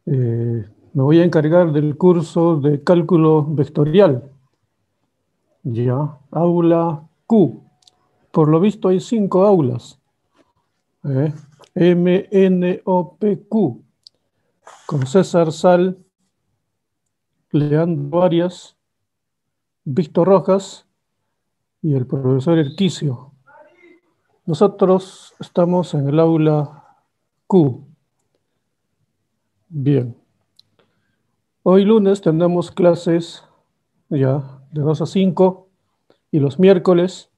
Me voy a encargar del curso de cálculo vectorial. Ya, aula Q. Por lo visto hay 5 aulas. MNOPQ. Con César Sal, Leandro Arias, Víctor Rojas y el profesor Erquicio. Nosotros estamos en el aula Q. Bien. Hoy lunes tenemos clases ya de 2 a 5 y los miércoles,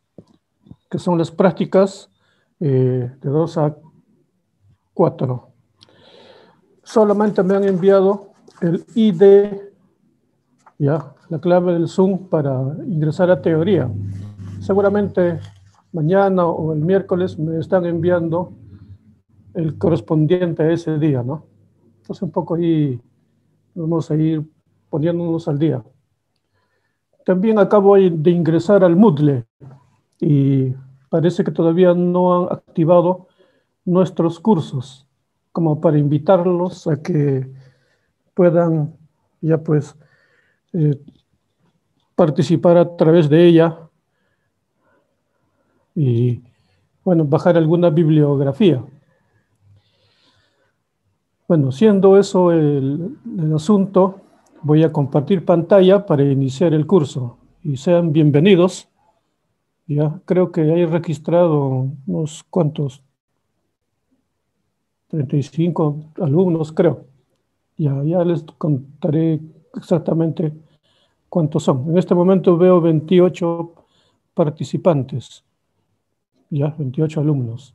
que son las prácticas, de 2 a 4. Solamente me han enviado el ID, ya, la clave del Zoom para ingresar a teoría. Seguramente mañana o el miércoles me están enviando el correspondiente a ese día, ¿no? Entonces un poco ahí vamos a ir poniéndonos al día. También acabo de ingresar al Moodle y parece que todavía no han activado nuestros cursos, como para invitarlos a que puedan ya pues eh, participar a través de ella y bueno, bajar alguna bibliografía. Bueno, siendo eso el asunto, voy a compartir pantalla para iniciar el curso y sean bienvenidos. Ya creo que hay registrado unos cuantos, 35 alumnos, creo. Ya les contaré exactamente cuántos son. En este momento veo 28 participantes, ya 28 alumnos.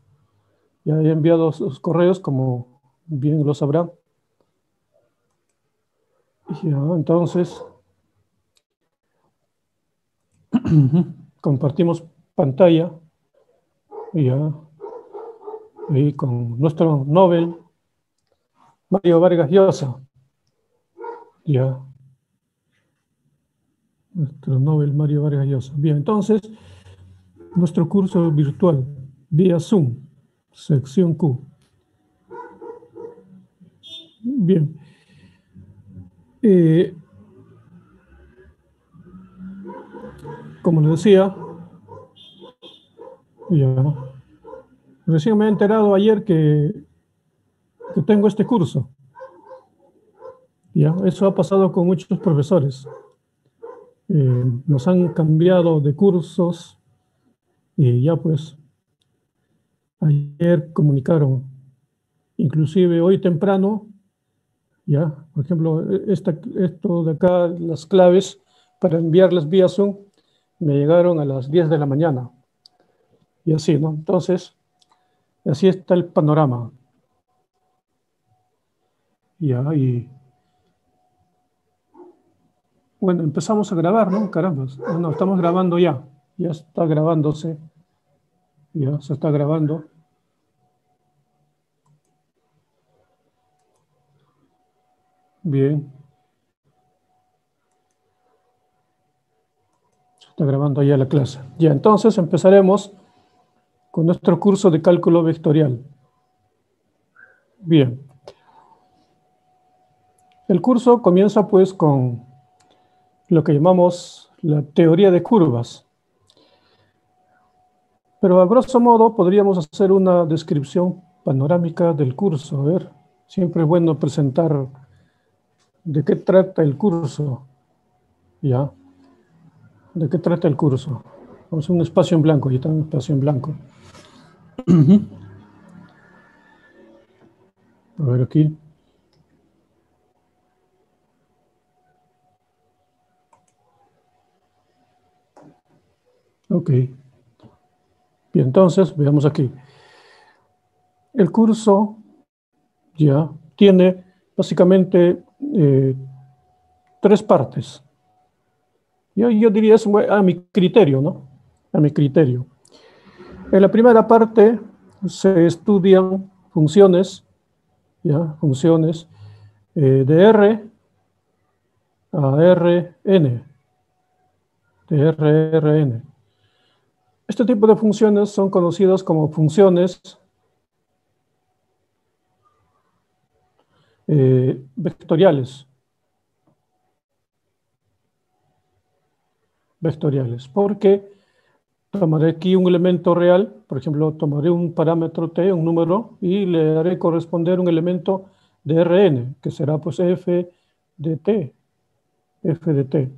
Ya he enviado sus correos, como bien lo sabrán. Ya, entonces, compartimos pantalla, ya, ahí con nuestro Nobel, Mario Vargas Llosa, ya, nuestro Nobel Mario Vargas Llosa. Bien, entonces, nuestro curso virtual, vía Zoom, sección Q. Bien. Como les decía, ya, recién me he enterado ayer que tengo este curso. Ya, eso ha pasado con muchos profesores. Nos han cambiado de cursos y ya pues ayer comunicaron, inclusive hoy temprano, ya, por ejemplo, esto de acá, las claves para enviarlas vía Zoom, me llegaron a las 10 de la mañana. Y así, ¿no? Entonces, así está el panorama. Ya, y bueno, empezamos a grabar, ¿no? Caramba, no, estamos grabando ya. Ya está grabándose. Ya se está grabando. Bien. Se está grabando ya la clase. Ya, entonces empezaremos con nuestro curso de cálculo vectorial. Bien. El curso comienza pues con lo que llamamos la teoría de curvas. Pero a grosso modo podríamos hacer una descripción panorámica del curso. A ver, siempre es bueno presentar de qué trata el curso. Ya, ¿de qué trata el curso? Vamos a un espacio en blanco, ahí está un espacio en blanco. A ver aquí. Ok. Bien, entonces, veamos aquí. El curso ya tiene básicamente 3 partes. Yo diría eso a mi criterio, ¿no? A mi criterio. En la primera parte se estudian funciones, ya, funciones de R a Rn, de Rn. Este tipo de funciones son conocidas como funciones vectoriales. Vectoriales, porque tomaré aquí un elemento real, por ejemplo, tomaré un parámetro t, un número, y le haré corresponder un elemento de Rn, que será pues f de t, f de t.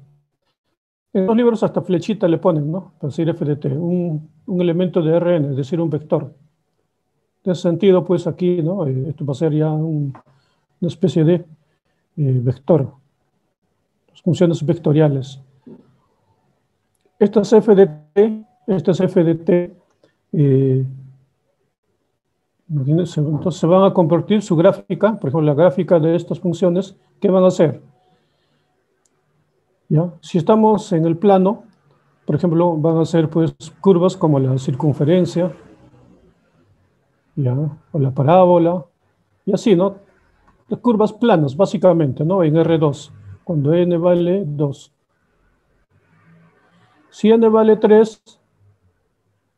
En los libros hasta flechita le ponen, ¿no? Para decir f de t, un elemento de Rn, es decir, un vector. En ese sentido, pues aquí, ¿no? Esto va a ser ya una especie de vector, funciones vectoriales. Estas f de t, estas f de t, imagínense, entonces se van a convertir su gráfica, por ejemplo, la gráfica de estas funciones, ¿qué van a hacer? ¿Ya? Si estamos en el plano, por ejemplo, van a ser pues curvas como la circunferencia, ¿ya? O la parábola, y así, ¿no? Las curvas planas, básicamente, ¿no? En R2, cuando n vale 2. Si n vale 3,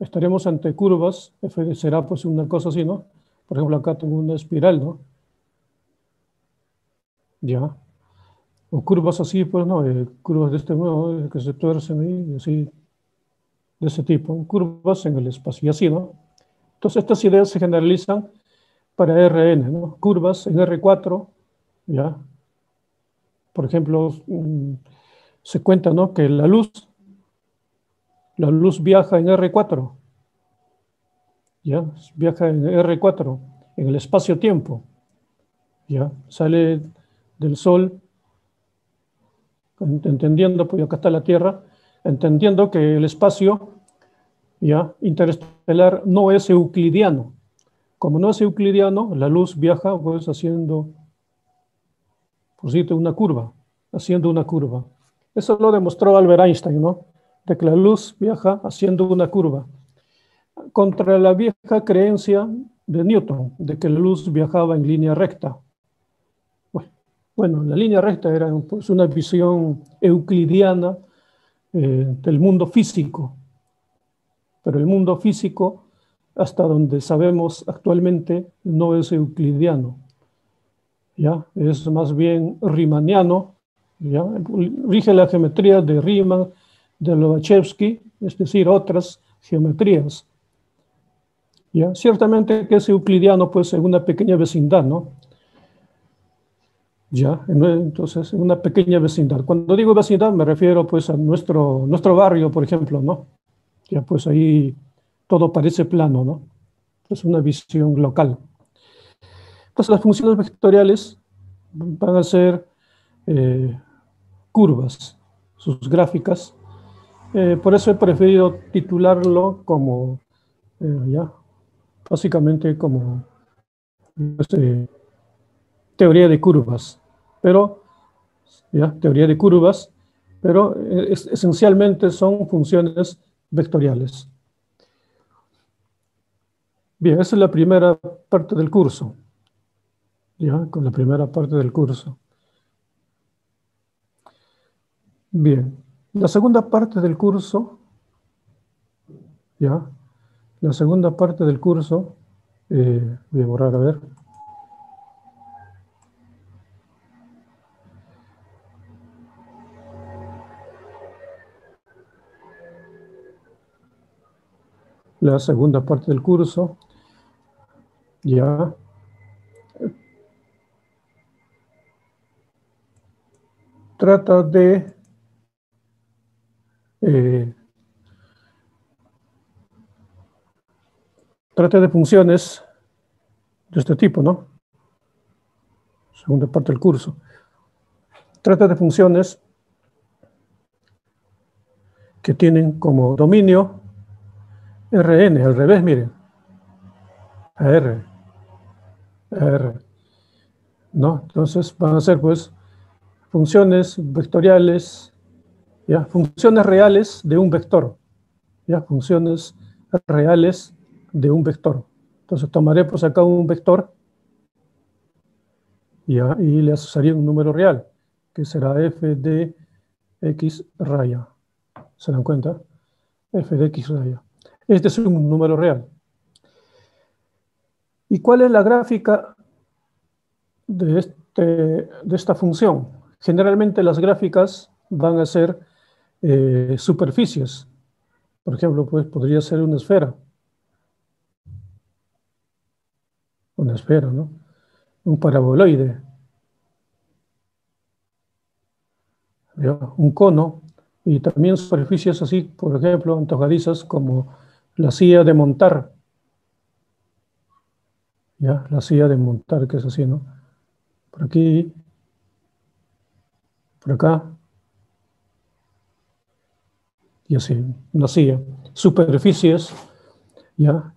estaremos ante curvas, f será pues una cosa así, ¿no? Por ejemplo, acá tengo una espiral, ¿no? Ya. O curvas así, pues, ¿no? Curvas de este modo, que se tuercen ahí, así, de ese tipo. Curvas en el espacio, y así, ¿no? Entonces, estas ideas se generalizan para Rn, ¿no? Curvas en R4, ¿ya? Por ejemplo, se cuenta, ¿no? Que la luz viaja en R4, ¿ya? Viaja en R4, en el espacio-tiempo, ¿ya? Sale del Sol, entendiendo, pues acá está la Tierra, entendiendo que el espacio, ¿ya? Interestelar no es euclidiano. Como no es euclidiano, la luz viaja pues haciendo, por decirte, una curva, haciendo una curva. Eso lo demostró Albert Einstein, ¿no? De que la luz viaja haciendo una curva. Contra la vieja creencia de Newton, de que la luz viajaba en línea recta. Bueno, la línea recta era pues, una visión euclidiana del mundo físico, pero el mundo físico, hasta donde sabemos actualmente, no es euclidiano, ¿ya? Es más bien riemanniano, ¿ya? Rige la geometría de Riemann, de Lobachevsky, es decir, otras geometrías, ¿ya? Ciertamente que es euclidiano, pues, en una pequeña vecindad, ¿no? Ya, entonces, en una pequeña vecindad. Cuando digo vecindad, me refiero, pues, a nuestro barrio, por ejemplo, ¿no? Ya, pues, ahí todo parece plano, ¿no? Es una visión local. Entonces, las funciones vectoriales van a ser eh, curvas, sus gráficas. Por eso he preferido titularlo como, ya, básicamente como teoría de curvas, pero, ya, teoría de curvas, pero esencialmente son funciones vectoriales. Bien, esa es la primera parte del curso, ya, con la primera parte del curso. Bien, la segunda parte del curso, ya, la segunda parte del curso, voy a borrar, a ver. La segunda parte del curso, ya, trata de eh, funciones de este tipo, ¿no? Segunda parte del curso. Trata de funciones que tienen como dominio Rn, al revés, miren, R, R, ¿no? Entonces van a ser, pues, funciones vectoriales, ¿ya? Funciones reales de un vector, ¿ya? Funciones reales de un vector. Entonces tomaré, pues, acá un vector, ¿ya? Y le asociaría un número real, que será f de x raya. ¿Se dan cuenta? F de x raya. Este es un número real. ¿Y cuál es la gráfica de esta función. Generalmente las gráficas van a ser superficies. Por ejemplo, pues podría ser una esfera, ¿no? Un paraboloide, ¿ya? Un cono, y también superficies así, por ejemplo, antojadizas como la silla de montar, ¿ya? La silla de montar, que es así, ¿no? Por aquí, por acá, y así, una silla. Superficies, ¿ya?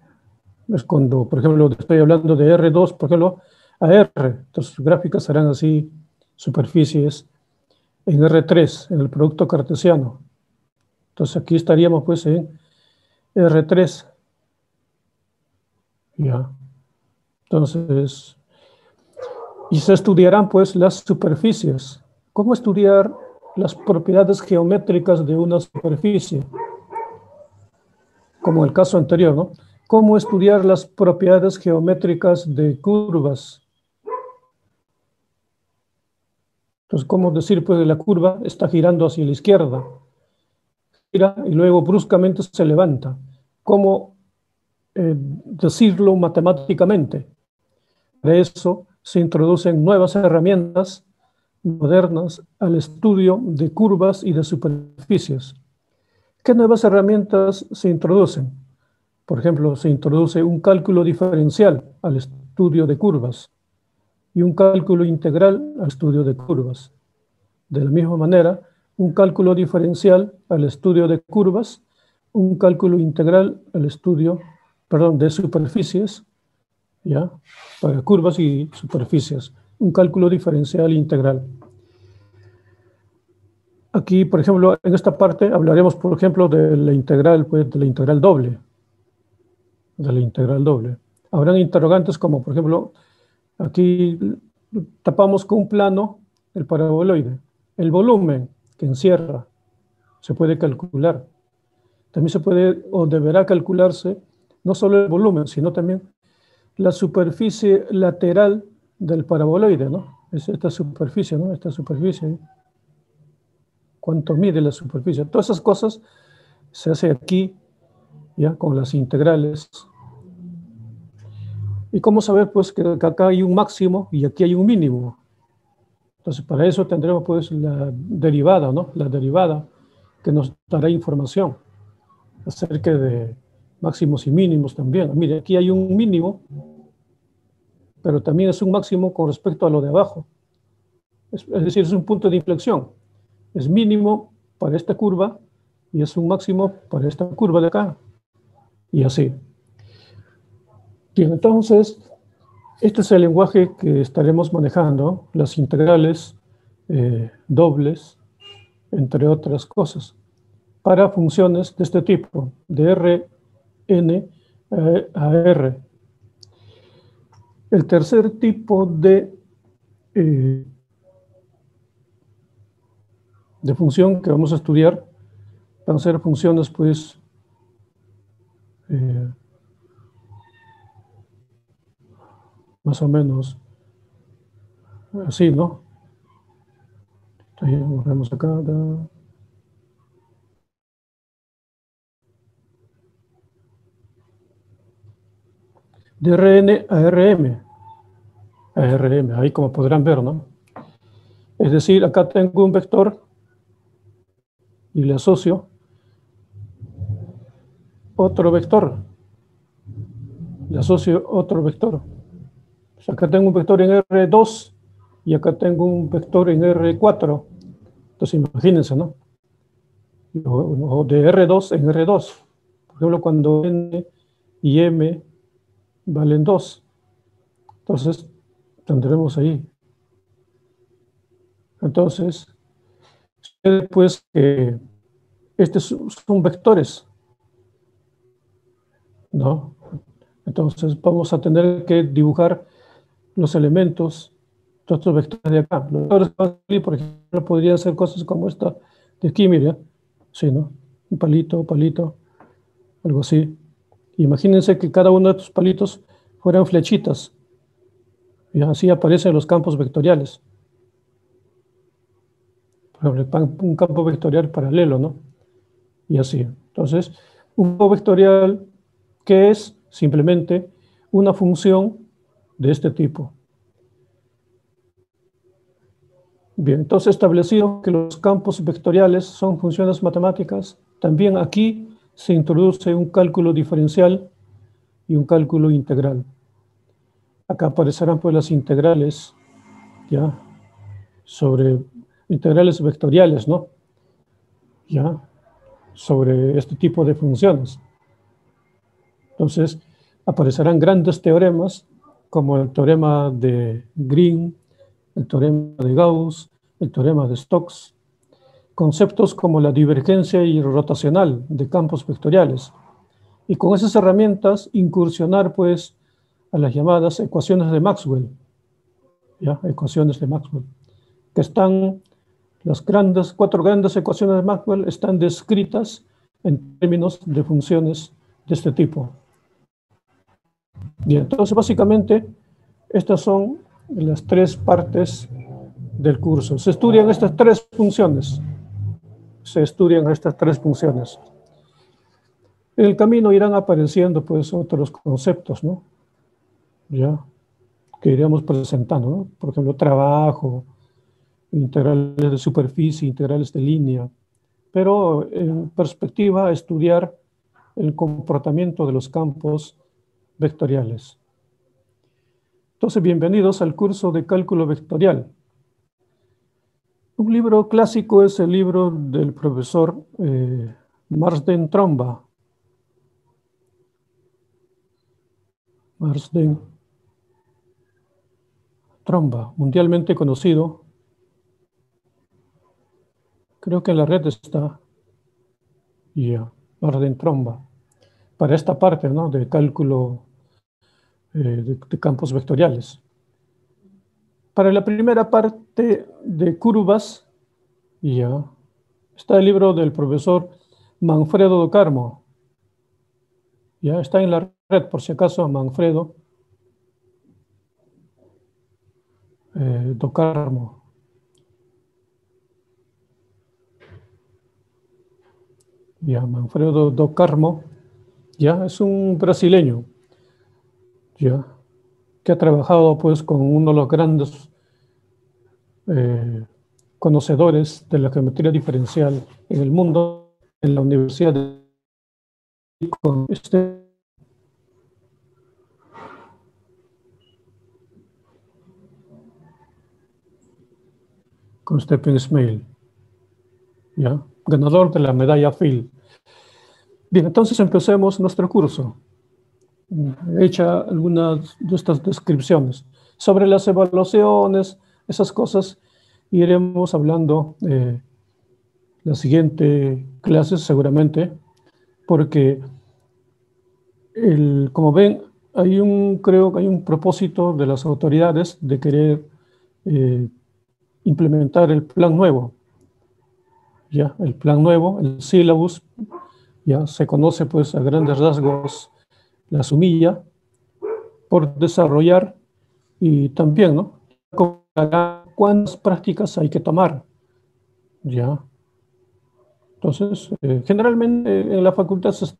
Es cuando, por ejemplo, estoy hablando de R2, por ejemplo, a R, entonces gráficas serán así, superficies, en R3, en el producto cartesiano. Entonces aquí estaríamos pues en R3, ¿ya? Entonces, y se estudiarán pues las superficies. ¿Cómo estudiar las propiedades geométricas de una superficie? Como el caso anterior, ¿no? ¿Cómo estudiar las propiedades geométricas de curvas? Entonces, ¿cómo decir pues que la curva está girando hacia la izquierda? Gira y luego bruscamente se levanta. ¿Cómo decirlo matemáticamente? Para eso se introducen nuevas herramientas modernas al estudio de curvas y de superficies. ¿Qué nuevas herramientas se introducen? Por ejemplo, se introduce un cálculo diferencial al estudio de curvas y un cálculo integral al estudio de curvas. De la misma manera, un cálculo diferencial al estudio de curvas, un cálculo integral al estudio, perdón, de superficies, ¿ya? Para curvas y superficies, un cálculo diferencial integral. Aquí, por ejemplo, en esta parte hablaremos, por ejemplo, de la integral, pues, de la integral doble, de la integral doble. Habrán interrogantes como, por ejemplo, aquí tapamos con un plano el paraboloide. El volumen que encierra se puede calcular. También se puede o deberá calcularse no solo el volumen, sino también la superficie lateral del paraboloide, ¿no? Es esta superficie, ¿no? Esta superficie. ¿Cuánto mide la superficie? Todas esas cosas se hace aquí, ya, con las integrales. ¿Y cómo saber, pues, que acá hay un máximo y aquí hay un mínimo? Entonces, para eso tendremos, pues, la derivada, ¿no? La derivada que nos dará información acerca de máximos y mínimos también. Mire, aquí hay un mínimo, pero también es un máximo con respecto a lo de abajo. Es decir, es un punto de inflexión. Es mínimo para esta curva y es un máximo para esta curva de acá. Y así. Bien, entonces, este es el lenguaje que estaremos manejando, las integrales dobles, entre otras cosas, para funciones de este tipo, de Rn a R. El tercer tipo eh, de función que vamos a estudiar van a ser funciones, pues, eh, más o menos así, ¿no? Entonces, vemos acá. De Rn a Rm, ahí como podrán ver, ¿no? Es decir, acá tengo un vector y le asocio otro vector, le asocio otro vector. Pues acá tengo un vector en R2 y acá tengo un vector en R4. Entonces imagínense, ¿no? O de R2 en R2. Por ejemplo, cuando N y M valen 2. Entonces tendremos ahí. Entonces, pues, estos son vectores, ¿no? Entonces vamos a tener que dibujar los elementos de estos vectores de acá. Los vectores, por ejemplo, podrían ser cosas como esta de aquí, mira, sí, ¿no? Un palito, palito, algo así. Imagínense que cada uno de estos palitos fueran flechitas, Y así aparecen los campos vectoriales. Por ejemplo, un campo vectorial paralelo, ¿no? Y así. Entonces, un campo vectorial que es simplemente una función de este tipo. Bien, entonces establecido que los campos vectoriales son funciones matemáticas, también aquí se introduce un cálculo diferencial y un cálculo integral. Acá aparecerán pues las integrales, ya, sobre integrales vectoriales, ¿no? Ya, sobre este tipo de funciones. Entonces, aparecerán grandes teoremas como el teorema de Green, el teorema de Gauss, el teorema de Stokes, conceptos como la divergencia y rotacional de campos vectoriales. Y con esas herramientas incursionar pues a las llamadas ecuaciones de Maxwell, ¿ya? Ecuaciones de Maxwell, que están, cuatro grandes ecuaciones de Maxwell están descritas en términos de funciones de este tipo. Bien, entonces básicamente estas son las tres partes del curso. Se estudian estas tres funciones. Se estudian estas tres funciones. En el camino irán apareciendo pues otros conceptos, ¿no? Ya, que iremos presentando, ¿no? Por ejemplo, trabajo, integrales de superficie, integrales de línea, pero en perspectiva estudiar el comportamiento de los campos vectoriales. Entonces, bienvenidos al curso de cálculo vectorial. Un libro clásico es el libro del profesor Marsden Tromba. Marsden Tromba, mundialmente conocido. Creo que en la red está, ya, Marsden Tromba. Para esta parte, ¿no? De cálculo de campos vectoriales. Para la primera parte de curvas, ya, está el libro del profesor Manfredo do Carmo. Ya está en la red, por si acaso, Manfredo do Carmo. Ya, Manfredo do Carmo, ya, es un brasileño, ya, que ha trabajado pues con uno de los grandes conocedores de la geometría diferencial en el mundo, en la Universidad de con Stephen Smale, ¿ya? Ganador de la medalla Field. Bien, entonces empecemos nuestro curso. Hecha algunas de estas descripciones. Sobre las evaluaciones, esas cosas, iremos hablando la siguiente clase seguramente, porque como ven, creo que hay un propósito de las autoridades de querer eh, implementar el plan nuevo. Ya, el plan nuevo, el syllabus, ya se conoce pues a grandes rasgos la sumilla por desarrollar y también, ¿no? ¿Cuántas prácticas hay que tomar? Ya. Entonces, generalmente en la facultad se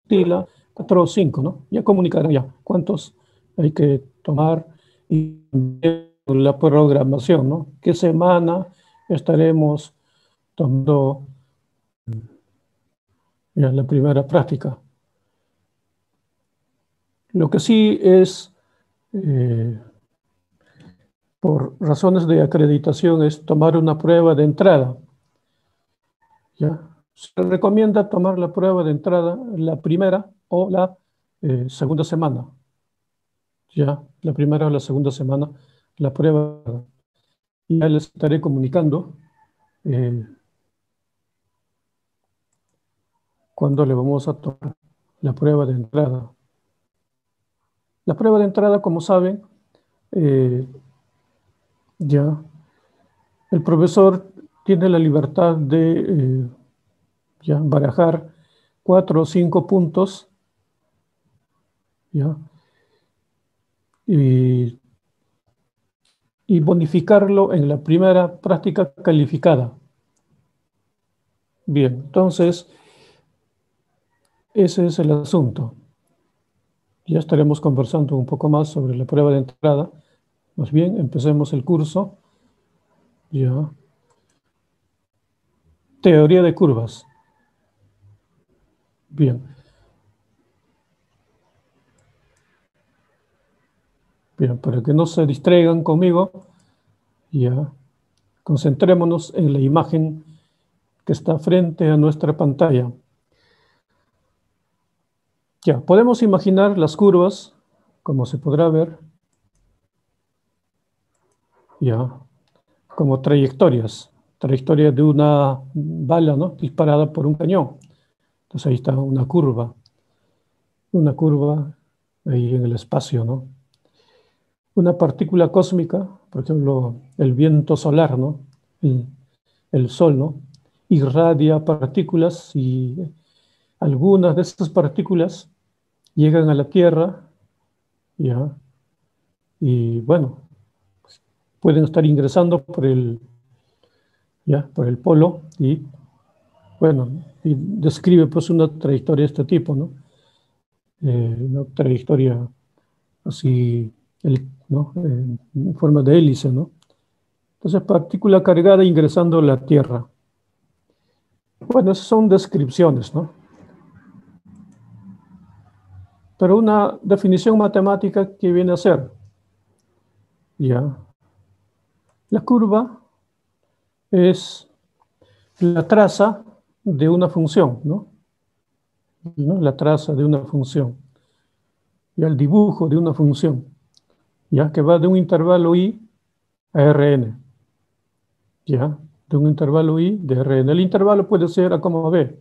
estila 4 o 5, ¿no? Ya comunicarán ya cuántos hay que tomar y la programación, ¿no? ¿Qué semana estaremos tomando ya la primera práctica? Lo que sí es, eh, por razones de acreditación, es tomar una prueba de entrada. ¿Ya? Se recomienda tomar la prueba de entrada la primera o la segunda semana. Ya, la primera o la segunda semana, la prueba. Y ya les estaré comunicando eh, cuándo le vamos a tomar la prueba de entrada. La prueba de entrada, como saben, eh, ya el profesor tiene la libertad de ya barajar 4 o 5 puntos, ya, y, y bonificarlo en la primera práctica calificada. Bien, entonces ese es el asunto. Ya estaremos conversando un poco más sobre la prueba de entrada. Más bien, empecemos el curso. Ya. Teoría de curvas. Bien, bien, para que no se distraigan conmigo, ya, concentrémonos en la imagen que está frente a nuestra pantalla. Ya, podemos imaginar las curvas, como se podrá ver, ya, como trayectorias de una bala, ¿no? Disparada por un cañón. Entonces ahí está una curva ahí en el espacio, ¿no? Una partícula cósmica, por ejemplo, el viento solar, ¿no? El, el sol, ¿no? Irradia partículas y algunas de estas partículas llegan a la Tierra, ¿ya? Y bueno, pueden estar ingresando por el polo y bueno, y describe pues una trayectoria de este tipo, ¿no? Una trayectoria así, ¿no? En forma de hélice, ¿no? Entonces, partícula cargada ingresando a la Tierra. Bueno, esas son descripciones, ¿no? Pero una definición matemática que viene a ser, ya, la curva es la traza de una función, ¿no? ¿No? La traza de una función, ya el dibujo de una función, ya que va de un intervalo i a Rn, ya, de un intervalo i de Rn. El intervalo puede ser a como b.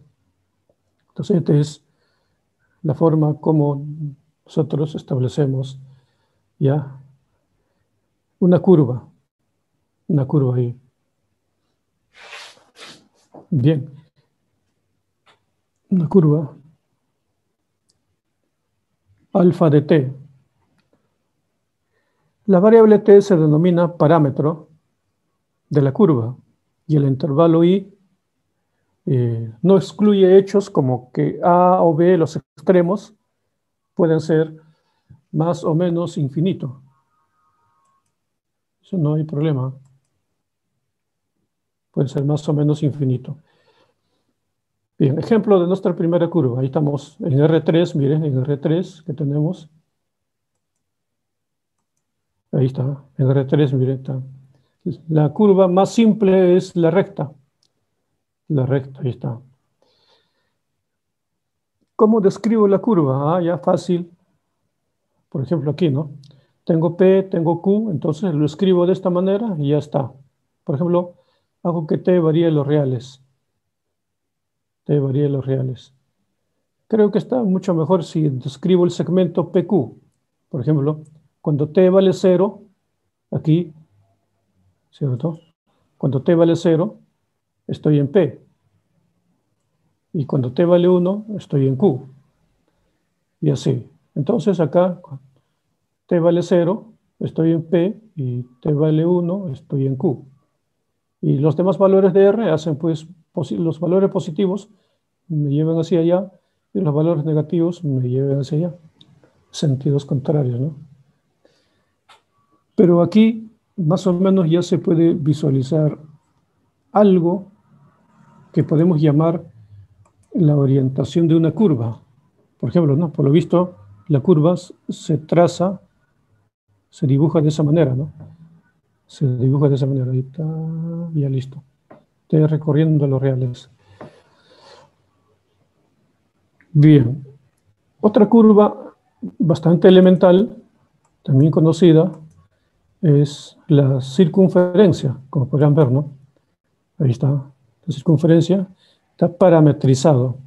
Entonces, esta es la forma como nosotros establecemos, ya, una curva ahí. Bien, una curva alfa de t. La variable t se denomina parámetro de la curva y el intervalo i no excluye hechos como que a o b, los extremos, pueden ser más o menos infinito. Eso no hay problema. Puede ser más o menos infinito. Bien, ejemplo de nuestra primera curva. Ahí estamos en R3, miren, en R3 que tenemos. Ahí está, en R3, miren, está. La curva más simple es la recta. La recta, ahí está. ¿Cómo describo la curva? Ah, ya fácil. Por ejemplo, aquí, ¿no? Tengo P, tengo Q, entonces lo escribo de esta manera y ya está. Por ejemplo, hago que T varíe los reales. T varíe los reales. Creo que está mucho mejor si describo el segmento PQ. Por ejemplo, cuando T vale 0, aquí, ¿cierto? Cuando T vale 0, estoy en P. Y cuando T vale 1, estoy en Q. Y así. Entonces acá, T vale 0, estoy en P. Y T vale 1, estoy en Q. Y los demás valores de R hacen, pues, los valores positivos me llevan hacia allá y los valores negativos me llevan hacia allá. Sentidos contrarios, ¿no? Pero aquí, más o menos, ya se puede visualizar algo que podemos llamar la orientación de una curva. Por ejemplo, ¿no? Por lo visto, la curva se traza, se dibuja de esa manera, ¿no? Se dibuja de esa manera. Ahí está, ya listo. Estoy recorriendo los reales. Bien. Otra curva bastante elemental, también conocida, es la circunferencia, como podrán ver, ¿no? Ahí está. La circunferencia está parametrizado,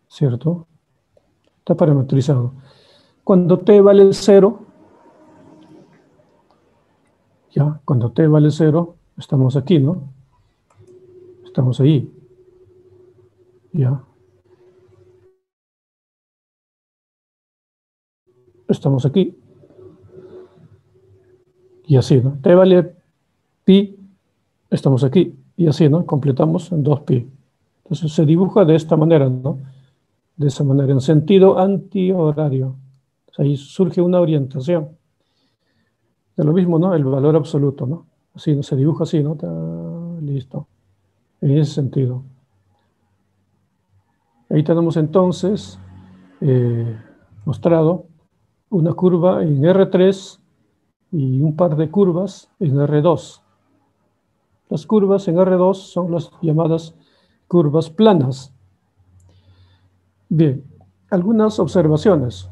¿cierto? Está parametrizado. Cuando t vale 0, ya, cuando t vale 0, estamos aquí, ¿no? Estamos ahí, ya. Estamos aquí. Y así, ¿no? T vale pi, estamos aquí. Y así, ¿no? Completamos en 2pi. Entonces se dibuja de esta manera, ¿no? De esa manera, en sentido antihorario. O sea, ahí surge una orientación. De lo mismo, ¿no? El valor absoluto, ¿no? Así, ¿no? Se dibuja así, ¿no? Listo. En ese sentido. Ahí tenemos entonces mostrado una curva en R3 y un par de curvas en R2. Las curvas en R2 son las llamadas curvas planas. Bien, algunas observaciones.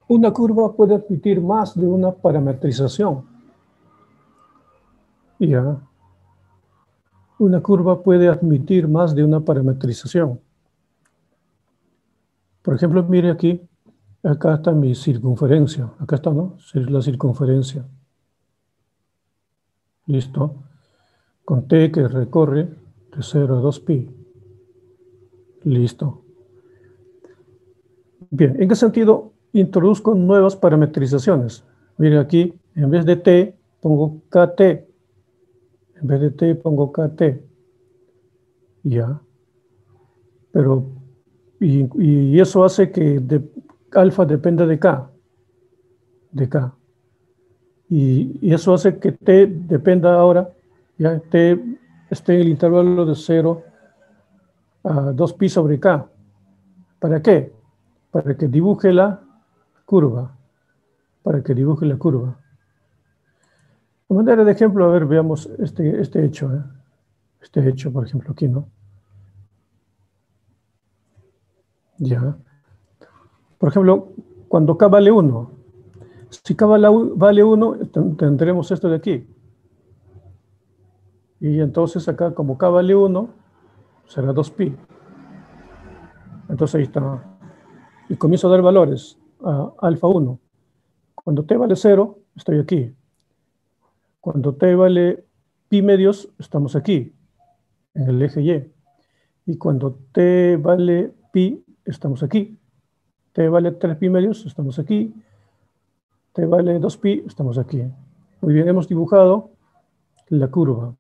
Una curva puede admitir más de una parametrización. Ya. Una curva puede admitir más de una parametrización. Por ejemplo, mire aquí, acá está mi circunferencia. Acá está, ¿no? Es la circunferencia. Listo. Con t que recorre de 0 a 2pi. Listo. Bien, ¿en qué sentido introduzco nuevas parametrizaciones? Mire aquí, en vez de t, pongo kt. En vez de t, pongo kt. Ya. Pero, y eso hace que alfa dependa de k. De k. Y eso hace que t dependa ahora, ya t esté en el intervalo de 0 a 2pi sobre k. ¿Para qué? Para que dibuje la curva. Para que dibuje la curva. De manera de ejemplo, a ver, veamos este hecho. Este hecho, por ejemplo, aquí, ¿no? Ya. Por ejemplo, cuando k vale 1. Si k vale 1, tendremos esto de aquí. Y entonces acá, como k vale 1, será 2pi. Entonces ahí está. Y comienzo a dar valores a alfa 1. Cuando t vale 0, estoy aquí. Cuando t vale pi medios, estamos aquí, en el eje Y. Y cuando t vale pi, estamos aquí. T vale 3 pi medios, estamos aquí. T vale 2pi, estamos aquí. Muy bien, hemos dibujado la curva.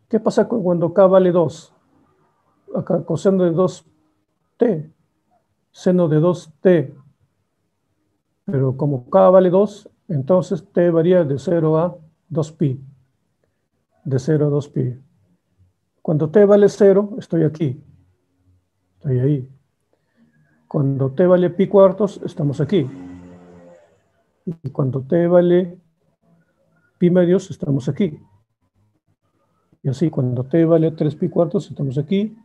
¿Qué pasa cuando k vale 2? Acá coseno de 2t, seno de 2t. Pero como k vale 2, entonces t varía de 0 a 2pi. De 0 a 2pi. Cuando t vale 0, estoy aquí. Estoy ahí. Cuando t vale pi cuartos, estamos aquí. Y cuando t vale pi medios, estamos aquí. Y así, cuando t vale 3 pi cuartos, estamos aquí.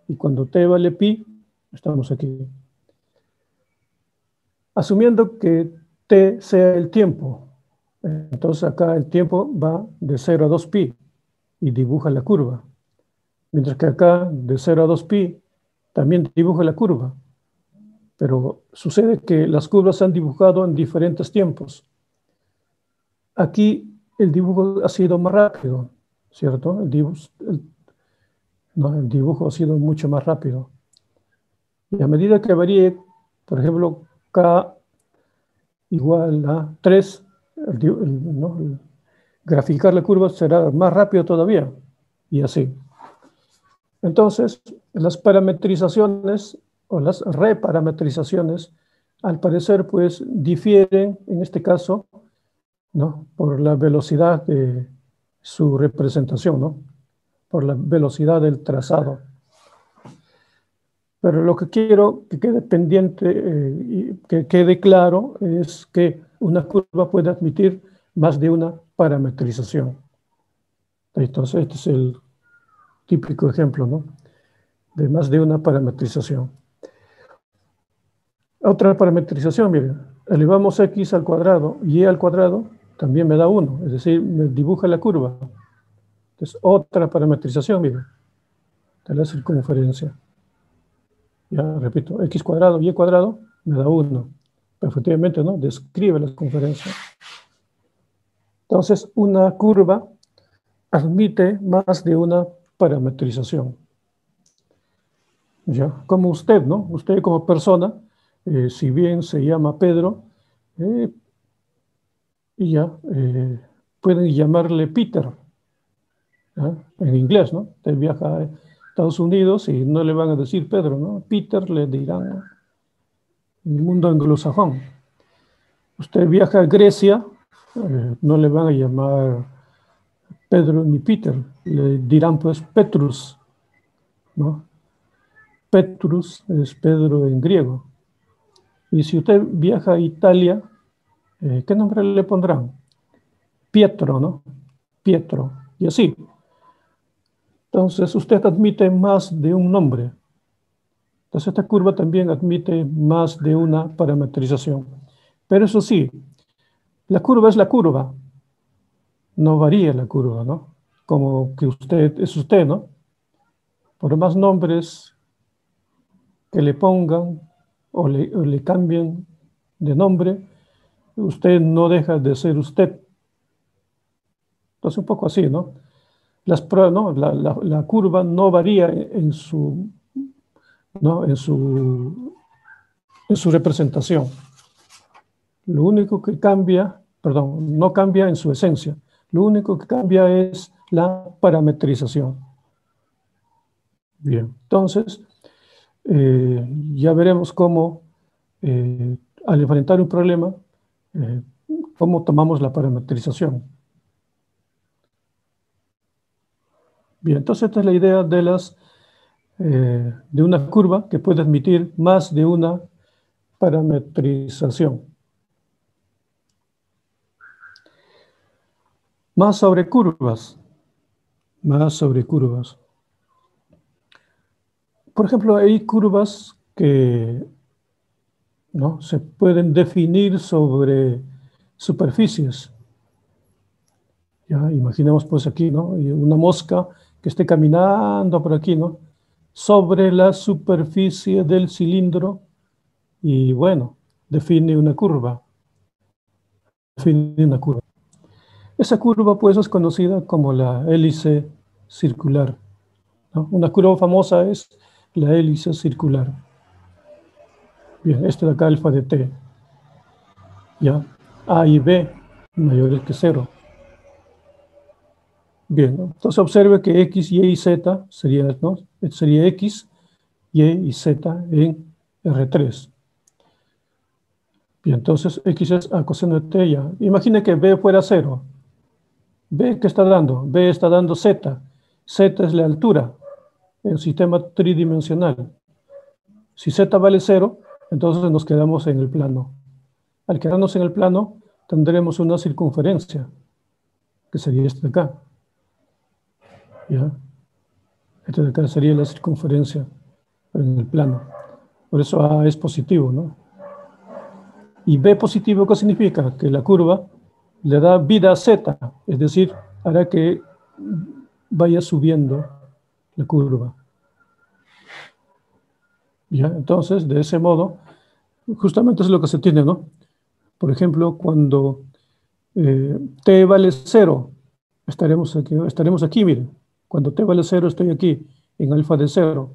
Y cuando t vale pi, estamos aquí. Asumiendo que t sea el tiempo. Entonces acá el tiempo va de 0 a 2pi y dibuja la curva. Mientras que acá de 0 a 2pi también dibuja la curva. Pero sucede que las curvas se han dibujado en diferentes tiempos. Aquí el dibujo ha sido más rápido, ¿cierto? El dibujo ha sido mucho más rápido. Y a medida que varíe, por ejemplo, k igual a 3, graficar la curva será más rápido todavía, y así. Entonces, las parametrizaciones o las reparametrizaciones, al parecer, pues difieren, en este caso, ¿no? Por la velocidad de su representación, ¿no? Por la velocidad del trazado. Pero lo que quiero que quede pendiente y que quede claro es que una curva puede admitir más de una parametrización. Entonces, este es el típico ejemplo, ¿no? De más de una parametrización. Otra parametrización, miren, elevamos x al cuadrado y al cuadrado también me da 1, es decir, me dibuja la curva. Entonces, otra parametrización, miren, de la circunferencia. Ya repito, x cuadrado y cuadrado me da 1. Efectivamente, ¿no? Describe la circunferencia. Entonces, una curva admite más de una parametrización. ¿ya? Como usted, ¿no? Usted como persona, si bien se llama Pedro, eh, y ya, pueden llamarle Peter, ¿ya? En inglés, ¿no? Usted viaja a Estados Unidos y no le van a decir Pedro, ¿no? Peter le dirán, ¿no? En el mundo anglosajón. Usted viaja a Grecia, no le van a llamar Pedro ni Peter, le dirán pues Petrus, ¿no? Petrus es Pedro en griego. Y si usted viaja a Italia, ¿qué nombre le pondrán? Pietro, ¿no? Pietro, y así. Entonces, usted admite más de un nombre. Entonces, esta curva también admite más de una parametrización. Pero eso sí, la curva es la curva, no varía la curva, ¿no? Como que usted es usted, ¿no? Por más nombres que le pongan o le cambien de nombre, usted no deja de ser usted. Entonces, un poco así, ¿no? ¿No? La curva no varía en su, ¿no? En su representación. Lo único que cambia, perdón, no cambia en su esencia. Lo único que cambia es la parametrización. Bien, entonces, ya veremos cómo, al enfrentar un problema, eh, cómo tomamos la parametrización. Bien, entonces esta es la idea de una curva que puede admitir más de una parametrización. Más sobre curvas, más sobre curvas. Por ejemplo, hay curvas que, ¿no?, se pueden definir sobre superficies. Ya, imaginemos pues aquí, ¿no?, y una mosca que esté caminando por aquí, ¿no?, sobre la superficie del cilindro y bueno, define una curva. Define una curva. Esa curva pues es conocida como la hélice circular, ¿no? Una curva famosa es la hélice circular. Bien, esto de acá alfa de t, ya, A y B mayores que 0. Bien, ¿no? Entonces observe que X, Y y Z sería, ¿no?, sería X, Y y Z en R3. Bien, entonces X es a coseno de T ya. Imagine que B fuera 0. B, ¿qué está dando? B está dando Z. Z es la altura en el sistema tridimensional. Si Z vale 0, entonces nos quedamos en el plano. Al quedarnos en el plano, tendremos una circunferencia, que sería este de acá. ¿Ya? Este de acá sería la circunferencia en el plano. Por eso A es positivo, ¿no? Y B positivo, ¿qué significa? Que la curva le da vida a Z, es decir, hará que vaya subiendo la curva. ¿Ya? Entonces, de ese modo, justamente es lo que se tiene, ¿no? Por ejemplo, cuando t vale 0, estaremos aquí, miren. Cuando t vale 0, estoy aquí, en alfa de 0.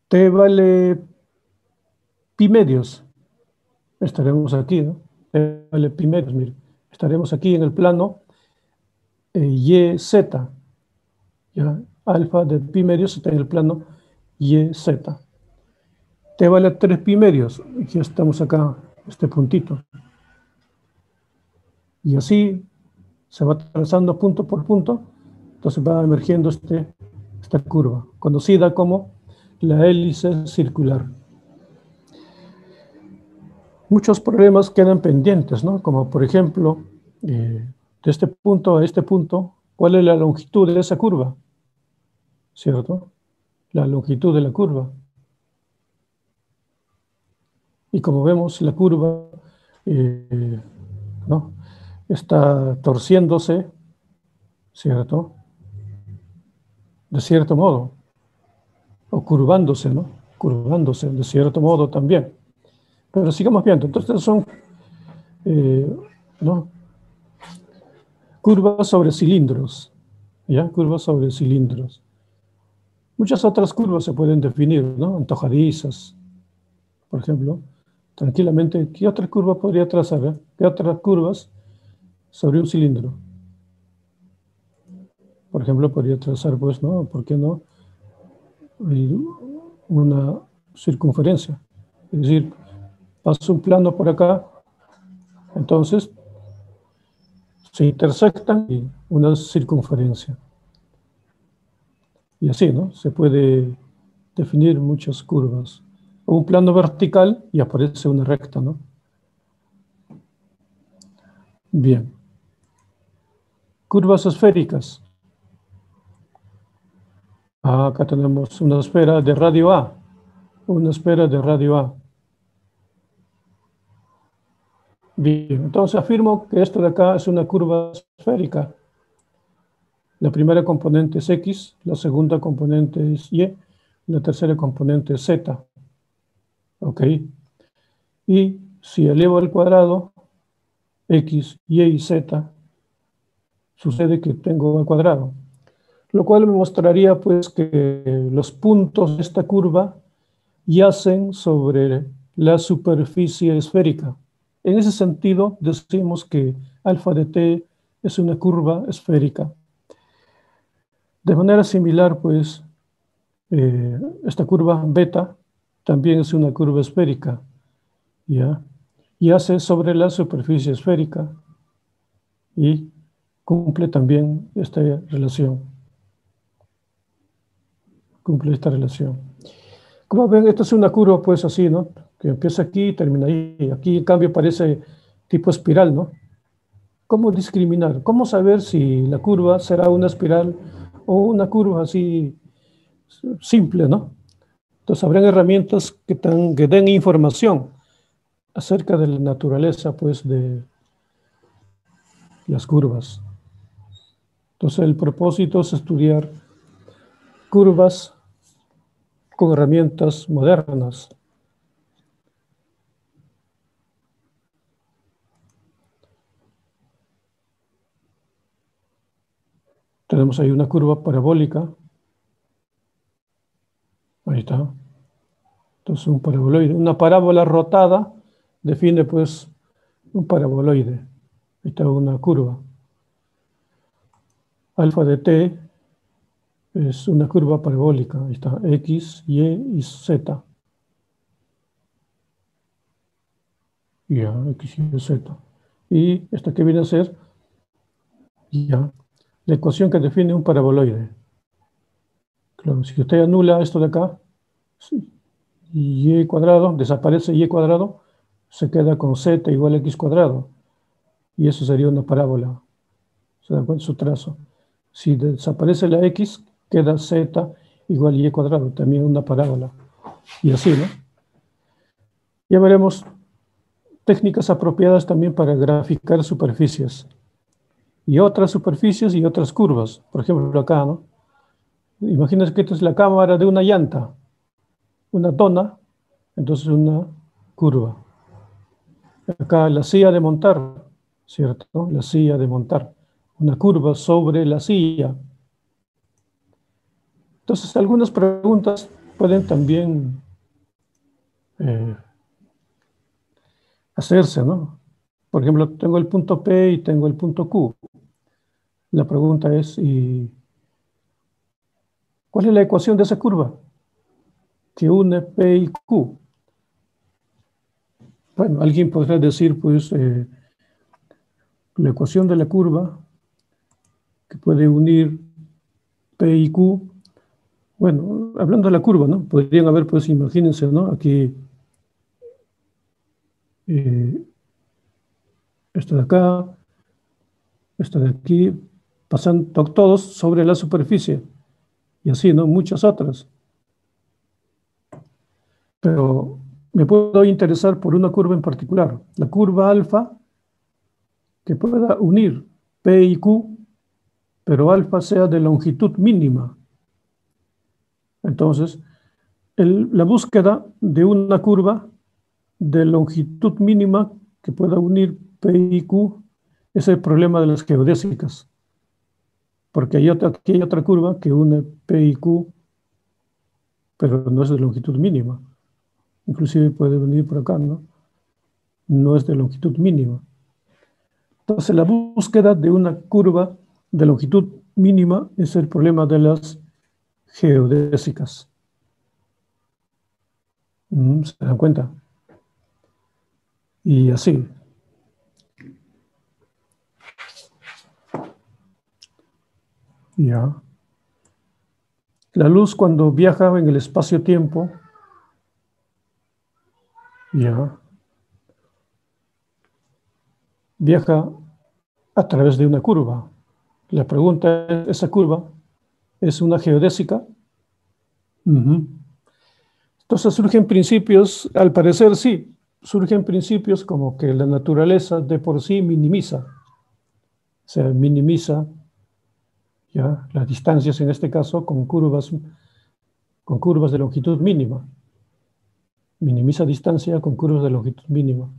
T vale pi medios, estaremos aquí, ¿no? T vale pi medios, miren. Estaremos aquí en el plano y, z. ¿Ya? Alfa de pi medios está en el plano y, z. T vale 3 pi medios, ya estamos acá, este puntito. Y así se va trazando punto por punto, entonces va emergiendo esta curva, conocida como la hélice circular. Muchos problemas quedan pendientes, ¿no? Como por ejemplo, de este punto a este punto, ¿cuál es la longitud de esa curva? ¿Cierto? La longitud de la curva. Y como vemos, la curva, ¿no?, está torciéndose, ¿cierto?, de cierto modo, o curvándose, ¿no? Curvándose de cierto modo también. Pero sigamos viendo. Entonces son, ¿no?, curvas sobre cilindros, ¿ya? Curvas sobre cilindros. Muchas otras curvas se pueden definir, ¿no? Antojadizas, por ejemplo. Tranquilamente, ¿qué otra curva podría trazar? ¿Qué otras curvas sobre un cilindro? Por ejemplo, podría trazar, pues, ¿no? ¿Por qué no? Una circunferencia. Es decir, paso un plano por acá, entonces se intersectan y una circunferencia. Y así, ¿no? Se puede definir muchas curvas. O un plano vertical y aparece una recta, ¿no? Bien. Curvas esféricas. Acá tenemos una esfera de radio A. Una esfera de radio A. Bien, entonces afirmo que esto de acá es una curva esférica. La primera componente es X, la segunda componente es Y, la tercera componente es Z. ¿Ok? Y si elevo al cuadrado, X, Y y Z, sucede que tengo al cuadrado. Lo cual me mostraría pues que los puntos de esta curva yacen sobre la superficie esférica. En ese sentido, decimos que alfa de t es una curva esférica. De manera similar, pues, esta curva beta también es una curva esférica, ¿ya? Yace sobre la superficie esférica y cumple también esta relación. Cumple esta relación. Como ven, esta es una curva, pues, así, ¿no? Que empieza aquí y termina ahí. Aquí, en cambio, parece tipo espiral, ¿no? ¿Cómo discriminar? ¿Cómo saber si la curva será una espiral o una curva así simple, ¿no? Entonces, habrán herramientas que den información acerca de la naturaleza, pues, de las curvas. Entonces, el propósito es estudiar curvas con herramientas modernas. Tenemos ahí una curva parabólica. Ahí está. Entonces, un paraboloide. Una parábola rotada define, pues, un paraboloide. Ahí está una curva. Alfa de t es una curva parabólica. Ahí está, X, Y y Z. Ya, X, Y, Z. Y esta que viene a ser, ya, la ecuación que define un paraboloide. Claro, si usted anula esto de acá, sí, y cuadrado, desaparece y cuadrado, se queda con z igual a x cuadrado. Y eso sería una parábola. ¿Se dan cuenta su trazo? Si desaparece la x, queda z igual a y cuadrado, también una parábola. Y así, ¿no? Ya veremos técnicas apropiadas también para graficar superficies. Y otras superficies y otras curvas. Por ejemplo, acá, ¿no? Imagínense que esta es la cámara de una llanta, una dona, entonces una curva. Acá la silla de montar, ¿cierto? La silla de montar, una curva sobre la silla. Entonces, algunas preguntas pueden también hacerse, ¿no? Por ejemplo, tengo el punto P y tengo el punto Q. La pregunta es, ¿y cuál es la ecuación de esa curva que une P y Q? Bueno, alguien podrá decir, pues, la ecuación de la curva que puede unir P y Q. Bueno, hablando de la curva, ¿no? Podrían haber, pues, imagínense, ¿no? Aquí, eh, esto de acá, esto de aquí, pasan todos sobre la superficie. Y así, ¿no? Muchas otras. Pero me puedo interesar por una curva en particular, la curva alfa, que pueda unir P y Q, pero alfa sea de longitud mínima. Entonces, la búsqueda de una curva de longitud mínima que pueda unir P y Q es el problema de las geodésicas, porque aquí hay otra curva que une P y Q pero no es de longitud mínima. Inclusive puede venir por acá, ¿no? No es de longitud mínima. Entonces, la búsqueda de una curva de longitud mínima es el problema de las geodésicas. ¿Se dan cuenta? Y así. Ya. La luz cuando viaja en el espacio-tiempo, ya, viaja a través de una curva. La pregunta es, ¿esa curva es una geodésica? Ujú. Entonces surgen principios, al parecer sí, surgen principios como que la naturaleza de por sí minimiza, o sea, minimiza ya las distancias en este caso con curvas de longitud mínima, minimiza distancia con curvas de longitud mínima,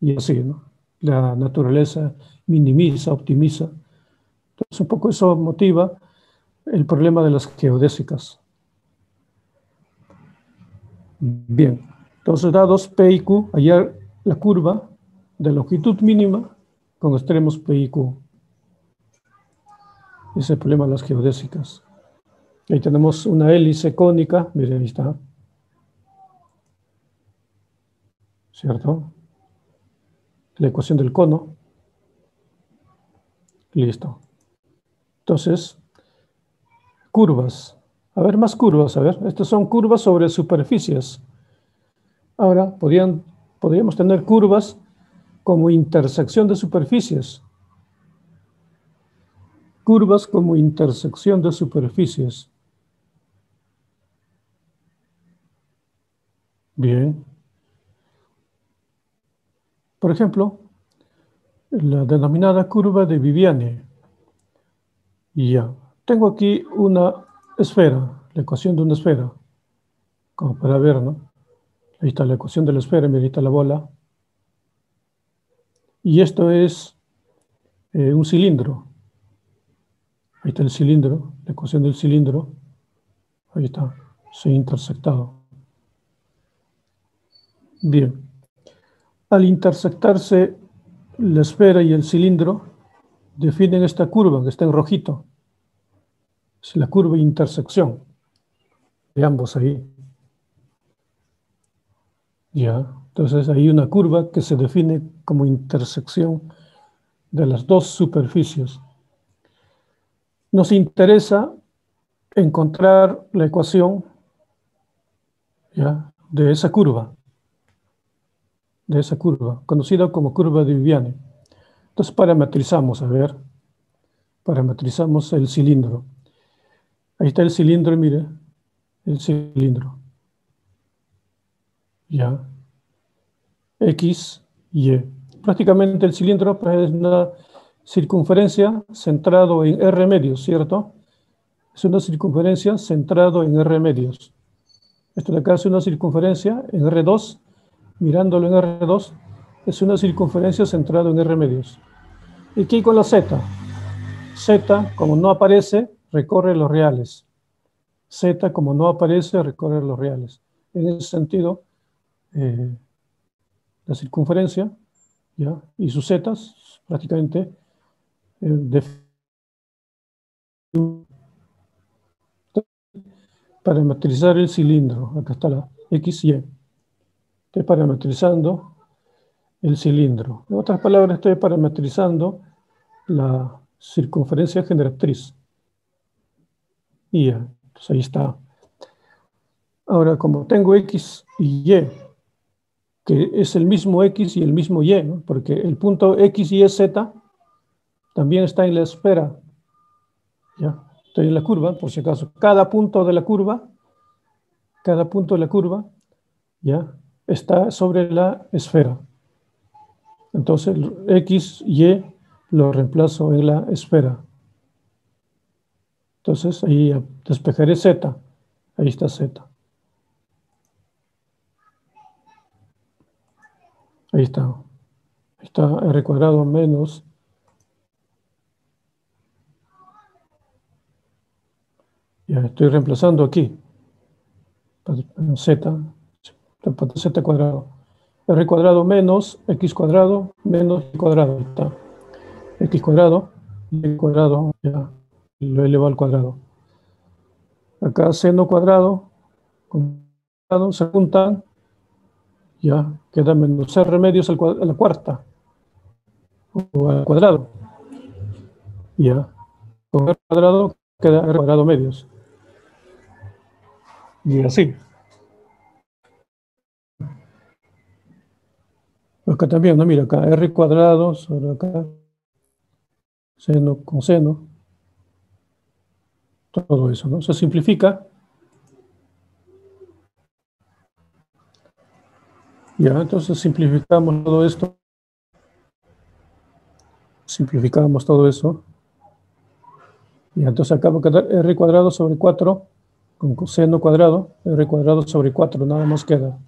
y así, ¿no? La naturaleza minimiza, optimiza. Entonces un poco eso motiva el problema de las geodésicas. Bien, entonces dados P y Q, hallar la curva de longitud mínima con extremos P y Q. Ese es el problema de las geodésicas. Ahí tenemos una hélice cónica, miren, ahí está, ¿cierto? La ecuación del cono, listo. Entonces, curvas. A ver, más curvas, a ver. Estas son curvas sobre superficies. Ahora, podríamos tener curvas como intersección de superficies. Curvas como intersección de superficies. Bien. Por ejemplo, la denominada curva de Viviani. Y ya. Tengo aquí una esfera, la ecuación de una esfera, como para ver, ¿no? Ahí está la ecuación de la esfera, mira, ahí está la bola. Y esto es un cilindro. Ahí está el cilindro, la ecuación del cilindro. Ahí está, se ha intersectado. Bien. Al intersectarse la esfera y el cilindro, definen esta curva que está en rojito. Es la curva de intersección de ambos ahí. Ya. Entonces hay una curva que se define como intersección de las dos superficies. Nos interesa encontrar la ecuación, ¿ya?, de esa curva, conocida como curva de Viviani. Entonces parametrizamos, a ver, parametrizamos el cilindro. Ahí está el cilindro, mire, el cilindro. Ya. X, Y. Prácticamente el cilindro pues, es una circunferencia centrado en R medios, ¿cierto? Es una circunferencia centrado en R medios. Esto de acá es una circunferencia en R2, mirándolo en R2, es una circunferencia centrada en R medios. ¿Y qué hay con la Z? Z, como no aparece, recorre los reales. Z, como no aparece, recorre los reales. En ese sentido, la circunferencia, ¿ya?, y sus zetas, prácticamente, parametrizar el cilindro. Acá está la X, Y. Estoy parametrizando el cilindro. En otras palabras, estoy parametrizando la circunferencia generatriz. Y ya, entonces ahí está. Ahora, como tengo X y Y, que es el mismo X y el mismo Y, ¿no?, porque el punto X, Y, Z también está en la esfera. ¿Ya? Estoy en la curva, por si acaso. Cada punto de la curva, ¿ya?, está sobre la esfera. Entonces, X, Y lo reemplazo en la esfera. Entonces, ahí despejaré Z. Ahí está Z. Ahí está. Ahí está R cuadrado menos. Ya estoy reemplazando aquí. Z, z cuadrado. R cuadrado menos X cuadrado menos Y cuadrado. Está. X cuadrado, Y cuadrado, ya lo elevado al cuadrado. Acá seno cuadrado con cuadrado se juntan, ya queda menos R medios a la cuarta, o al cuadrado. Ya, con R cuadrado queda R cuadrado medios. Y así. Acá también, ¿no? Mira, acá R cuadrado sobre acá, seno con seno, todo eso, ¿no? Se simplifica. Ya, entonces simplificamos todo esto. Simplificamos todo eso. Y entonces acá va a quedar R cuadrado sobre 4 con coseno cuadrado, R cuadrado sobre 4, nada más queda.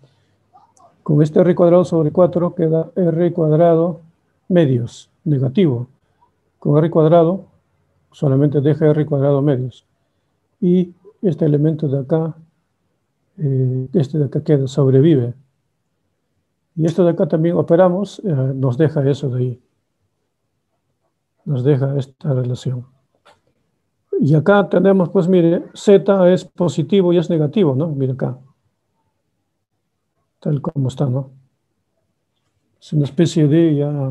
Con este R cuadrado sobre 4 queda R cuadrado medios, negativo. Con R cuadrado solamente deja R cuadrado medios. Y este elemento de acá, este de acá queda, sobrevive. Y esto de acá también operamos, nos deja eso de ahí. Nos deja esta relación. Y acá tenemos, pues mire, Z es positivo y es negativo, ¿no? Mire acá. Tal como está, ¿no? Es una especie de ya...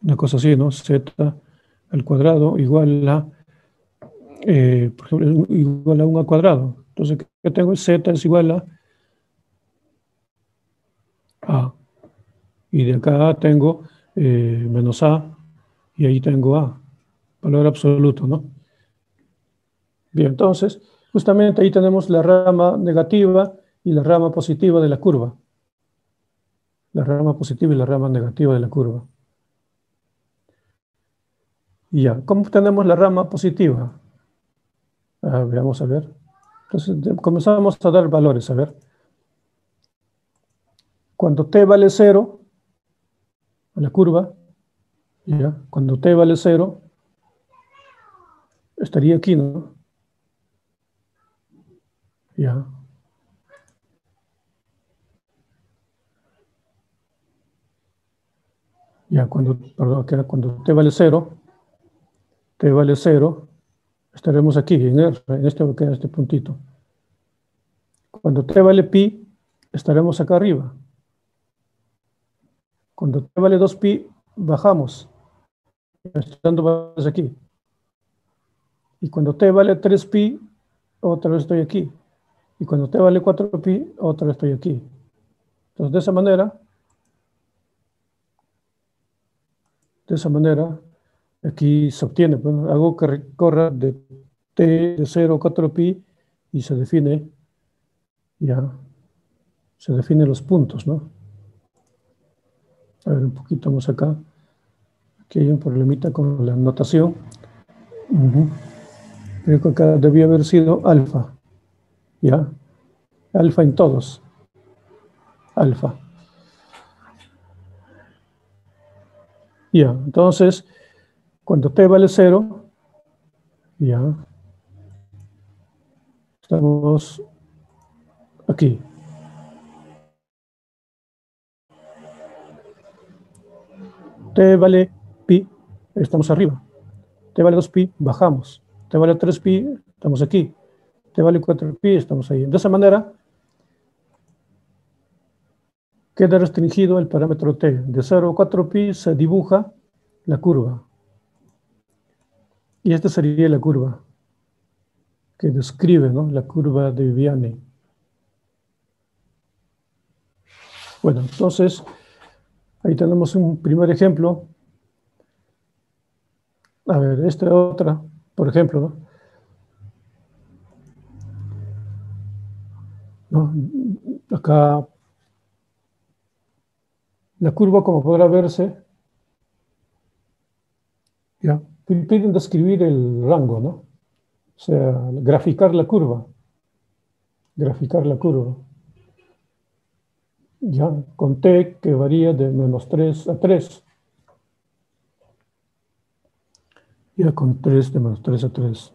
Una cosa así, ¿no? Z al cuadrado igual a, por ejemplo, igual a 1 al cuadrado. Entonces, ¿qué tengo? Z es igual a A. Y de acá tengo menos A, y ahí tengo A, valor absoluto, ¿no? Bien, entonces, justamente ahí tenemos la rama negativa y la rama positiva de la curva. La rama positiva y la rama negativa de la curva. Y ya, ¿cómo tenemos la rama positiva? Veamos a ver. Entonces, comenzamos a dar valores, a ver. Cuando t vale 0, la curva, ya, cuando t vale 0, estaría aquí, ¿no? Ya. Ya, perdón, cuando t vale 0, estaremos aquí, en R, en este puntito. Cuando t vale pi, estaremos acá arriba. Cuando t vale 2pi, bajamos. Estoy dando valores aquí. Y cuando t vale 3pi, otra vez estoy aquí. Y cuando t vale 4pi, otra vez estoy aquí. Entonces, de esa manera, aquí se obtiene, bueno, hago que recorra de t de 0 a 4pi y se define, ya, se definen los puntos, ¿no? A ver, un poquito más acá. Aquí hay un problemita con la notación. Creo que acá debía haber sido alfa, ¿ya? Alfa en todos. Alfa. Ya, entonces, cuando t vale 0, ya, estamos aquí. T vale pi, estamos arriba. T vale 2pi, bajamos. T vale 3pi, estamos aquí. T vale 4pi, estamos ahí. De esa manera, queda restringido el parámetro t. De 0 a 4pi se dibuja la curva. Y esta sería la curva que describe, ¿no? La curva de Viviani. Bueno, entonces, ahí tenemos un primer ejemplo. A ver, esta otra, por ejemplo, ¿no? Acá, la curva, como podrá verse, ya, piden describir el rango, ¿no? O sea, graficar la curva. Graficar la curva. Ya, con t que varía de -3 a 3. ya con 3 de menos 3 a 3.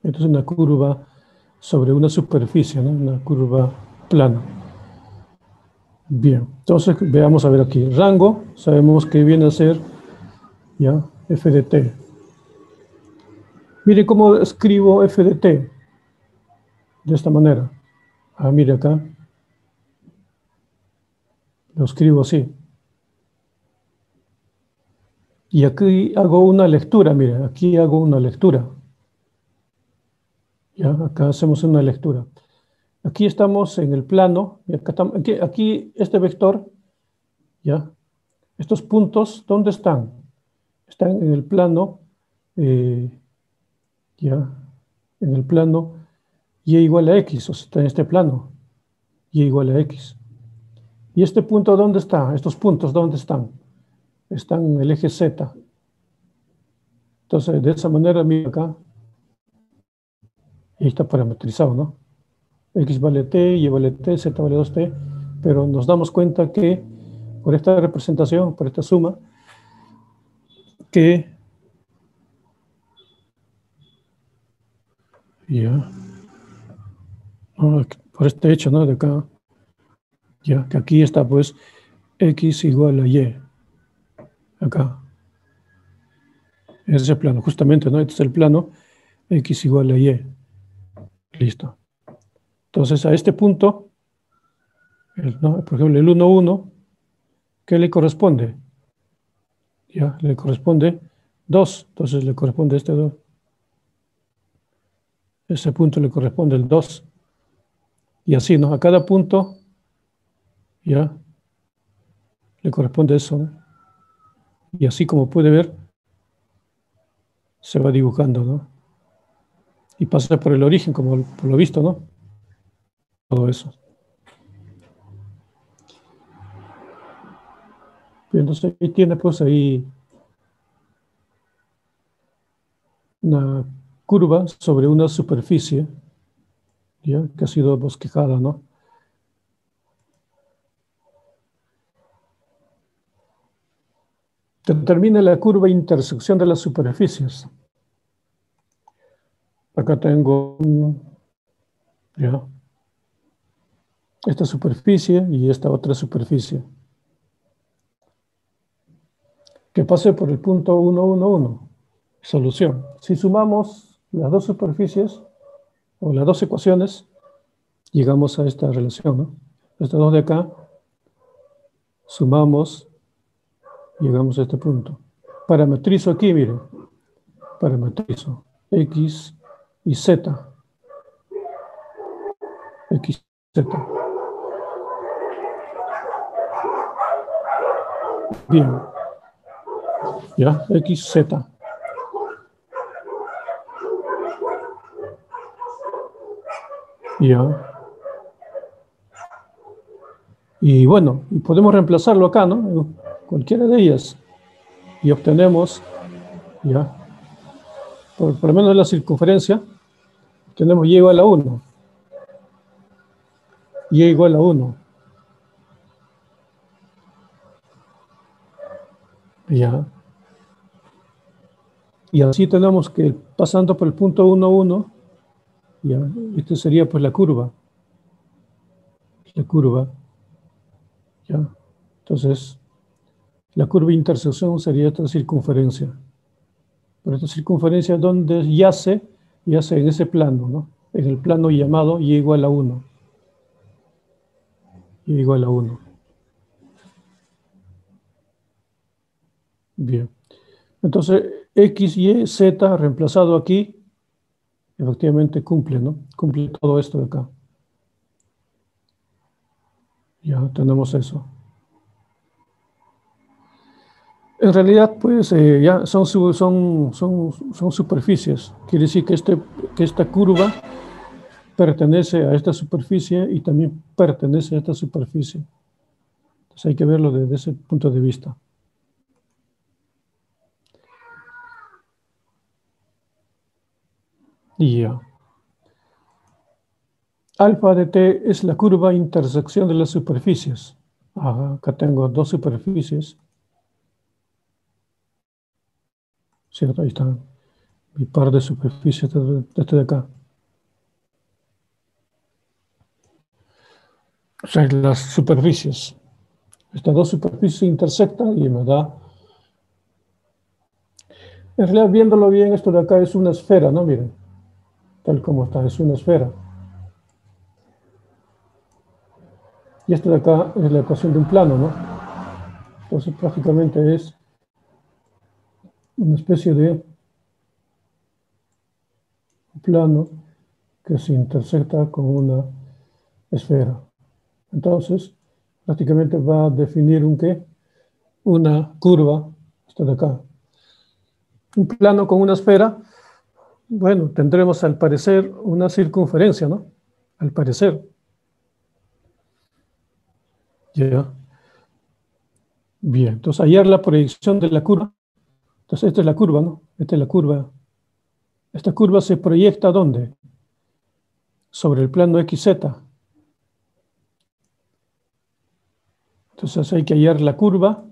Esto es una curva sobre una superficie, ¿no? Una curva plana. Bien, entonces veamos a ver aquí. Rango, sabemos que viene a ser ya f de t. Mire cómo escribo f de t. De esta manera. Ah, mire acá. Lo escribo así. Y aquí hago una lectura, mire, aquí hago una lectura. Ya, acá hacemos una lectura. Aquí estamos en el plano, y acá aquí este vector, ya, estos puntos, ¿dónde están? Están en el plano, eh, ya, en el plano y igual a x, o sea, está en este plano, y igual a x. ¿Y este punto dónde está? Estos puntos, ¿dónde están? Están en el eje z. Entonces, de esa manera, mira acá, y está parametrizado, ¿no? X vale t, y vale t, z vale 2t, pero nos damos cuenta que por esta representación, por esta suma, que ya, por este hecho, ¿no? De acá, ya, que aquí está pues x igual a y, acá, ese es el plano, justamente, ¿no? Este es el plano, x igual a y, listo. Entonces a este punto, ¿no? Por ejemplo, el 1, 1, ¿qué le corresponde? Ya, le corresponde 2, entonces le corresponde este 2. Ese punto le corresponde el 2. Y así, ¿no? A cada punto, ya, le corresponde eso, ¿no? Y así como puede ver, se va dibujando, ¿no? Y pasa por el origen, como por lo visto, ¿no? Todo eso. Y entonces ahí tiene pues ahí una curva sobre una superficie, ¿ya? Que ha sido bosquejada, ¿no? Determina la curva intersección de las superficies. Acá tengo, ya, esta superficie y esta otra superficie. Que pase por el punto 1, 1, 1. Solución. Si sumamos las dos superficies o las dos ecuaciones, llegamos a esta relación, ¿no? Estas dos de acá, sumamos, llegamos a este punto. Parametrizo aquí, miren. Parametrizo x y z. X, z. Bien. Ya, x, z. Ya. Y bueno, y podemos reemplazarlo acá, ¿no? En cualquiera de ellas. Y obtenemos, ya, por lo menos la circunferencia, tenemos y igual a 1. Y igual a 1. Ya. Y así tenemos que pasando por el punto 1, 1, ya, esta sería pues la curva. La curva, ya. Entonces, la curva de intersección sería esta circunferencia. Pero esta circunferencia, ¿dónde yace? Yace en ese plano, ¿no? En el plano llamado y igual a 1. Y igual a 1. Bien. Entonces, X, Y, Z reemplazado aquí, efectivamente cumple, ¿no? Cumple todo esto de acá. Ya tenemos eso. En realidad, pues, ya son superficies. Quiere decir que esta curva pertenece a esta superficie y también pertenece a esta superficie. Entonces hay que verlo desde ese punto de vista. Y ya. Alfa de t es la curva intersección de las superficies. Acá tengo dos superficies. ¿cierto? Ahí está mi par de superficies de este de acá. O sea, las superficies. Estas dos superficies se intersectan y me da... En realidad, viéndolo bien, esto de acá es una esfera, ¿no? Miren, tal como está, es una esfera. Y esto de acá es la ecuación de un plano, ¿no? Entonces, prácticamente es una especie de plano que se intersecta con una esfera. Entonces, prácticamente va a definir un qué, una curva, esto de acá. Un plano con una esfera, bueno, tendremos al parecer una circunferencia, ¿no? Al parecer. Ya. Bien, entonces hallar la proyección de la curva. Entonces, esta es la curva, ¿no? Esta es la curva. Esta curva se proyecta ¿dónde? Sobre el plano XZ. Entonces hay que hallar la curva,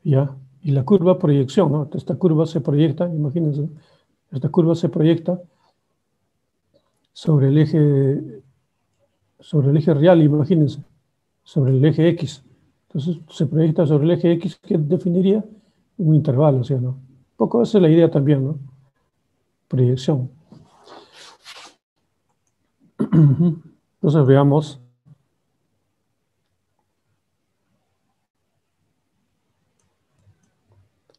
¿ya? Y la curva proyección, ¿no? Esta curva se proyecta, imagínense, esta curva se proyecta sobre el eje real, imagínense, sobre el eje X. Entonces se proyecta sobre el eje X que definiría un intervalo, ¿sí o no? Un poco esa es la idea también, ¿no? Proyección. Entonces veamos.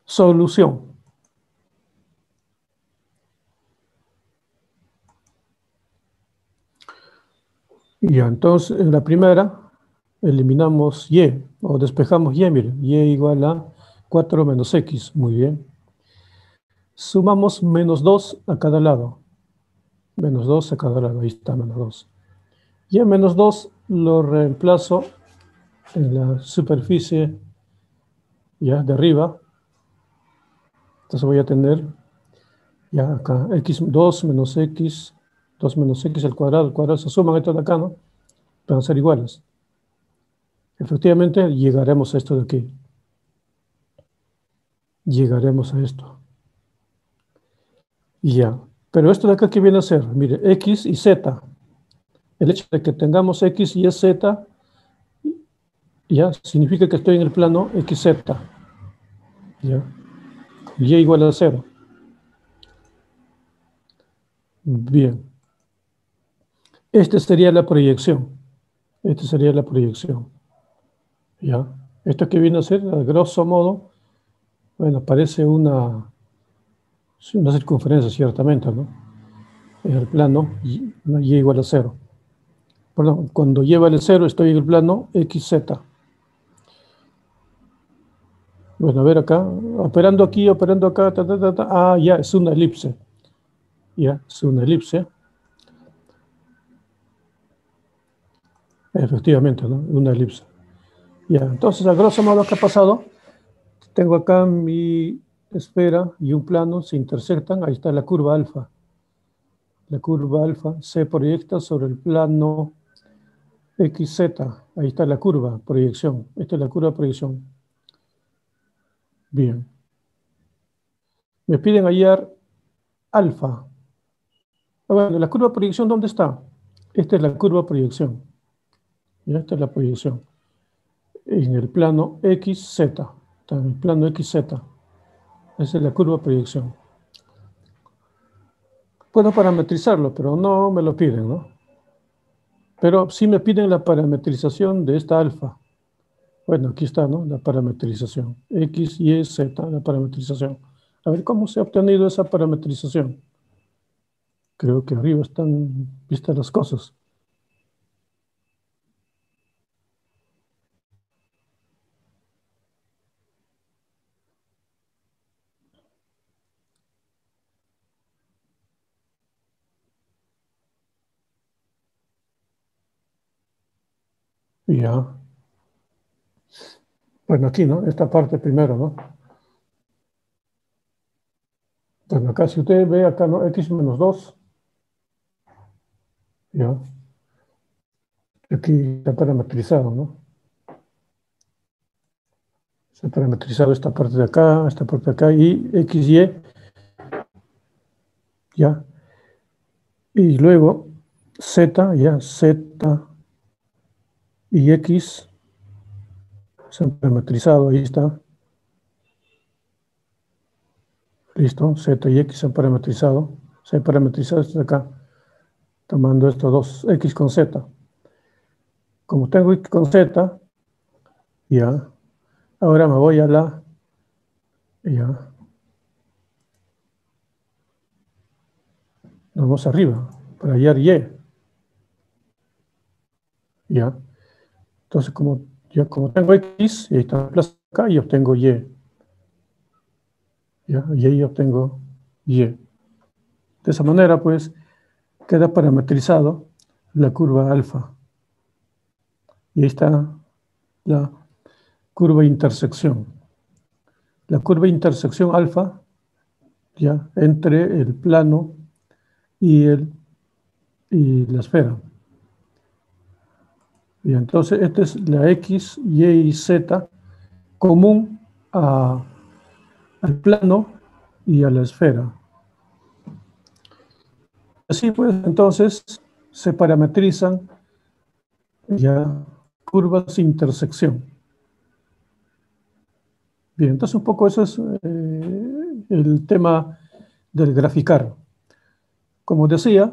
Solución. Y ya, entonces en la primera eliminamos y o despejamos y, miren, y igual a 4 menos x, muy bien. Sumamos menos 2 a cada lado. Menos 2 a cada lado, ahí está menos 2. Y el menos 2 lo reemplazo en la superficie ya de arriba. Entonces voy a tener ya acá x2 menos x, 2 menos x al cuadrado se suman estos de acá, ¿no? Van a ser iguales. Efectivamente llegaremos a esto de aquí. Llegaremos a esto. Ya. Pero esto de acá, ¿qué viene a ser? Mire, x y z. El hecho de que tengamos x y z ya significa que estoy en el plano xz. Ya. Y igual a 0. Bien. Esta sería la proyección. Esta sería la proyección. ¿Ya? Esto que viene a ser, a grosso modo, bueno, parece una circunferencia, ciertamente, ¿no? En el plano y igual a 0. Perdón, cuando lleva el 0 estoy en el plano XZ. Bueno, a ver acá, operando aquí, operando acá, Ah, ya, es una elipse. Ya, es una elipse. Efectivamente, ¿no? Una elipse. Ya, entonces, a grosso modo, ¿qué ha pasado? Tengo acá mi esfera y un plano, se intersectan, ahí está la curva alfa. La curva alfa se proyecta sobre el plano XZ. Ahí está la curva, proyección. Esta es la curva proyección. Bien. Me piden hallar alfa. Bueno, la curva proyección, ¿dónde está? Esta es la curva proyección. Y esta es la proyección. En el plano XZ. Está en el plano XZ. Esa es la curva proyección. Puedo parametrizarlo, pero no me lo piden, ¿no? Pero sí me piden la parametrización de esta alfa. Bueno, aquí está, ¿no? La parametrización. X, Y, Z, la parametrización. A ver cómo se ha obtenido esa parametrización. Creo que arriba están vistas las cosas. Ya. Bueno, aquí, ¿no? Esta parte primero, ¿no? Bueno, acá si usted ve acá, ¿no? X menos 2. Ya. Aquí está parametrizado, ¿no? Se ha parametrizado esta parte de acá, esta parte de acá, y x, y, ya. Y luego z, ya, z y x se han parametrizado, ahí está. Listo, z y x se han parametrizado. Se han parametrizado esto de acá, tomando estos dos, x con z. Como tengo x con z, ya, ahora me voy a la, ya, nos vamos arriba, para hallar y, ya. Entonces, como tengo x, y ahí está la plaza acá, y obtengo y, ya, y ahí obtengo y. De esa manera, pues, queda parametrizado la curva alfa. Y ahí está la curva de intersección. La curva de intersección alfa, ya, entre el plano y la esfera. Y entonces, esta es la X, Y y Z común al plano y a la esfera. Así pues, entonces, se parametrizan ya curvas de intersección. Bien, entonces un poco eso es el tema del graficar. Como decía,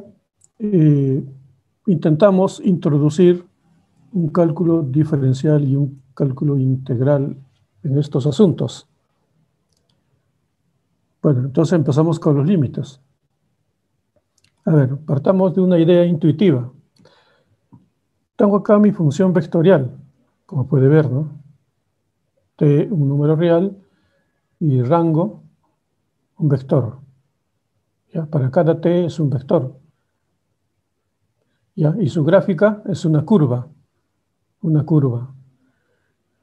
intentamos introducir un cálculo diferencial y un cálculo integral en estos asuntos. Bueno, entonces empezamos con los límites. A ver, partamos de una idea intuitiva. Tengo acá mi función vectorial, como puede ver, ¿no? T, un número real, y rango, un vector. ¿Ya? Para cada T es un vector. ¿Ya? Y su gráfica es una curva. Una curva.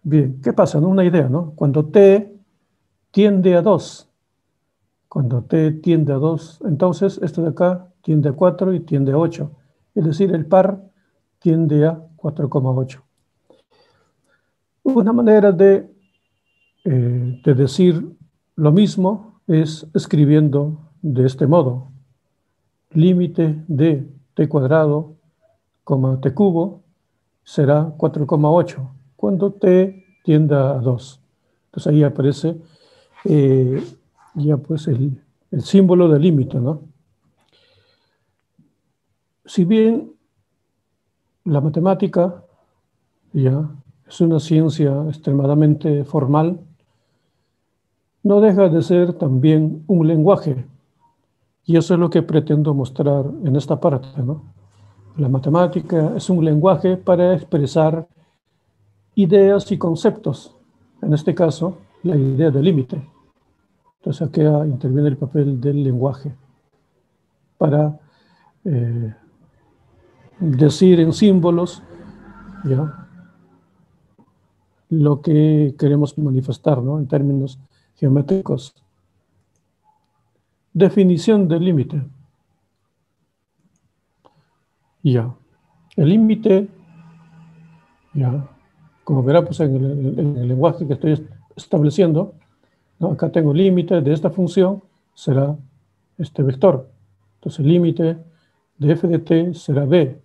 Bien, ¿qué pasa? ¿No? Una idea, ¿no? Cuando T tiende a 2, cuando T tiende a 2, entonces esto de acá tiende a 4 y tiende a 8. Es decir, el par tiende a 4,8. Una manera de decir lo mismo es escribiendo de este modo. Límite de t cuadrado, t cubo, será 4,8 cuando t tienda a 2. Entonces ahí aparece ya pues el símbolo del límite, ¿no? Si bien la matemática ya es una ciencia extremadamente formal, no deja de ser también un lenguaje. Y eso es lo que pretendo mostrar en esta parte, ¿no? La matemática es un lenguaje para expresar ideas y conceptos. En este caso, la idea de límite. Entonces aquí interviene el papel del lenguaje para decir en símbolos, ¿ya?, lo que queremos manifestar, ¿no?, en términos geométricos. Definición del límite. Ya. El límite, ya, como verá, pues en el lenguaje que estoy estableciendo, ¿no?, acá tengo límite de esta función, será este vector. Entonces el límite de f de t será b,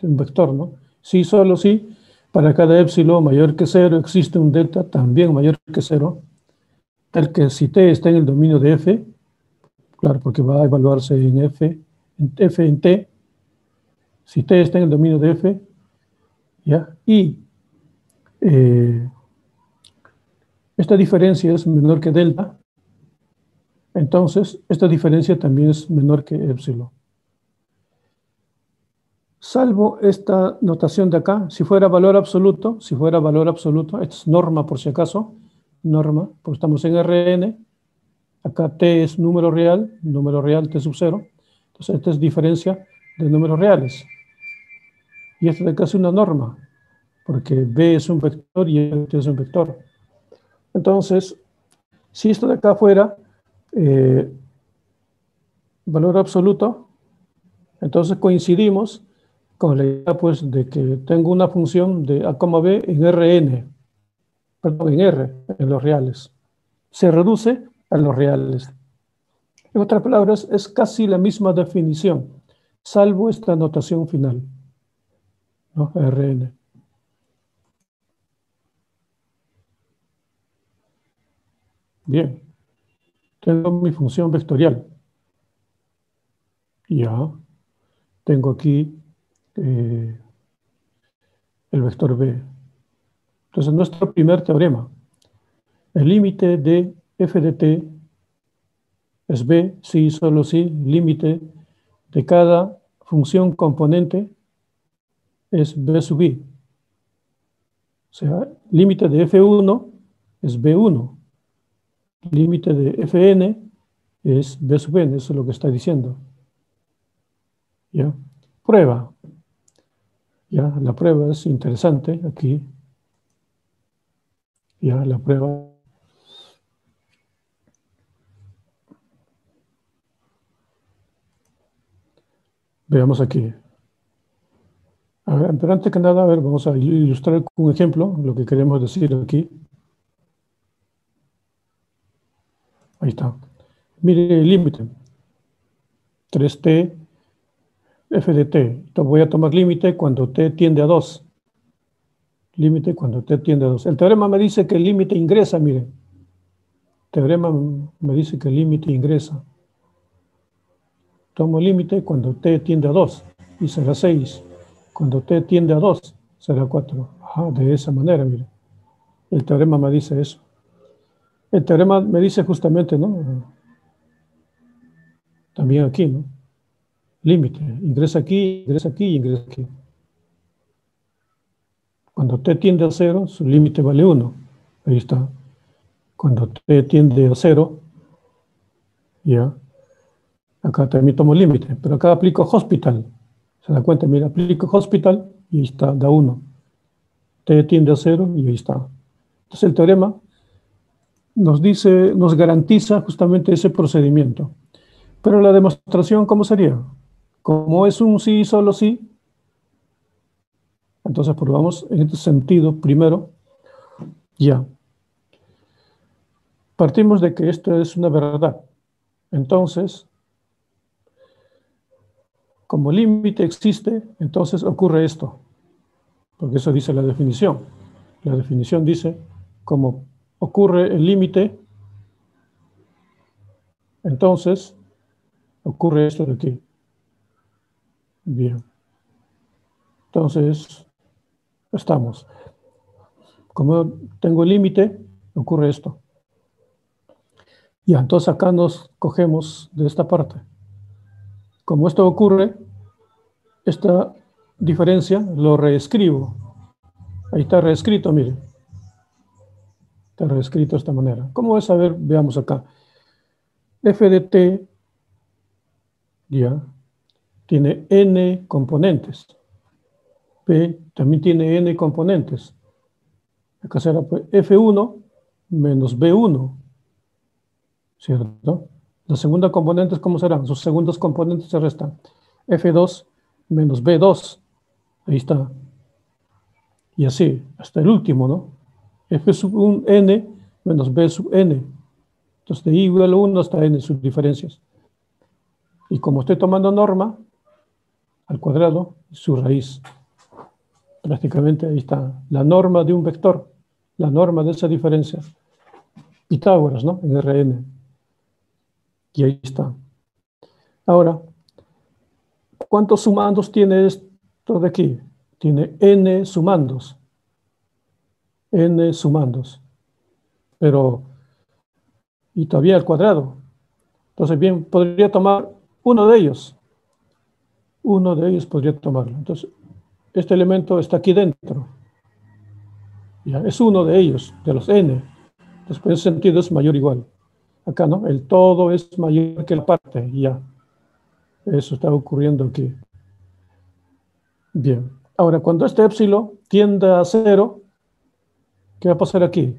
un vector, ¿no? Si, solo si, para cada épsilon mayor que 0 existe un delta también mayor que 0, tal que si t está en el dominio de f, claro, porque va a evaluarse en f en t, si t está en el dominio de f, ¿ya? Y esta diferencia es menor que delta, entonces esta diferencia también es menor que épsilon. Salvo esta notación de acá, si fuera valor absoluto, esta es norma por si acaso, norma, porque estamos en Rn, acá t es número real t sub 0, entonces esta es diferencia de números reales. Y esto de acá es una norma, porque b es un vector y t es un vector. Entonces, si esto de acá fuera valor absoluto, entonces coincidimos con la idea, pues, de que tengo una función de a, b en Rn. perdón, en R, en los reales. Se reduce a los reales. En otras palabras, es casi la misma definición, salvo esta notación final, ¿no? Rn. Bien, tengo mi función vectorial. Ya, tengo aquí el vector b. Entonces, nuestro primer teorema, el límite de f de t es b, sí, solo sí, límite de cada función componente es b sub i. O sea, límite de f1 es b1. Límite de fn es b sub n, eso es lo que está diciendo. ¿Ya? Prueba. ¿Ya? La prueba es interesante aquí. ¿Ya? La prueba. Veamos aquí. A ver, pero antes que nada, a ver, vamos a ilustrar con un ejemplo lo que queremos decir aquí. Ahí está. Mire el límite. 3t f de t. Entonces voy a tomar límite cuando t tiende a 2. Límite cuando t tiende a 2. El teorema me dice que el límite ingresa, mire. El teorema me dice que el límite ingresa. Tomo límite cuando t tiende a 2 y será 6. Cuando t tiende a 2 será 4. Ajá, de esa manera, mire. El teorema me dice eso. El teorema me dice justamente, ¿no? También aquí, ¿no? Límite. Ingresa aquí y ingresa aquí. Cuando t tiende a 0, su límite vale 1. Ahí está. Cuando t tiende a 0, ya. Acá también tomo límite, pero acá aplico hospital. ¿Se da cuenta? Mira, aplico hospital y ahí está, da 1. T tiende a 0 y ahí está. Entonces el teorema nos dice, nos garantiza justamente ese procedimiento. Pero la demostración, ¿cómo sería? Como es un sí, solo sí, entonces probamos en este sentido primero, ya. Partimos de que esto es una verdad. Entonces, como límite existe, entonces ocurre esto, porque eso dice la definición. La definición dice, como ocurre el límite, entonces ocurre esto de aquí. Bien. Entonces, estamos. Como tengo el límite, ocurre esto. Ya, entonces acá nos cogemos de esta parte. Como esto ocurre, esta diferencia lo reescribo. Ahí está reescrito, mire. Está reescrito de esta manera. ¿Cómo es? A ver, veamos acá. F de t, ya, tiene n componentes. P también tiene n componentes. Acá será pues, F1 menos B1, ¿cierto? Las segundas componentes, ¿cómo serán? Sus segundos componentes se restan. F2 menos B2. Ahí está. Y así, hasta el último, ¿no? F sub 1 n menos B sub n. Entonces, de i igual a 1 hasta n sus diferencias. Y como estoy tomando norma, al cuadrado, su raíz. Prácticamente ahí está. La norma de un vector. La norma de esa diferencia. Pitágoras, ¿no? En Rn. Y ahí está. Ahora, ¿cuántos sumandos tiene esto de aquí? Tiene n sumandos. N sumandos. Pero, y todavía al cuadrado. Entonces, bien, podría tomar uno de ellos. Uno de ellos podría tomarlo. Entonces, este elemento está aquí dentro. Ya, es uno de ellos, de los n. Entonces, en ese sentido es mayor o igual. Acá, ¿no? El todo es mayor que la parte. Ya. Eso está ocurriendo aquí. Bien. Ahora, cuando este épsilon tienda a 0, ¿qué va a pasar aquí?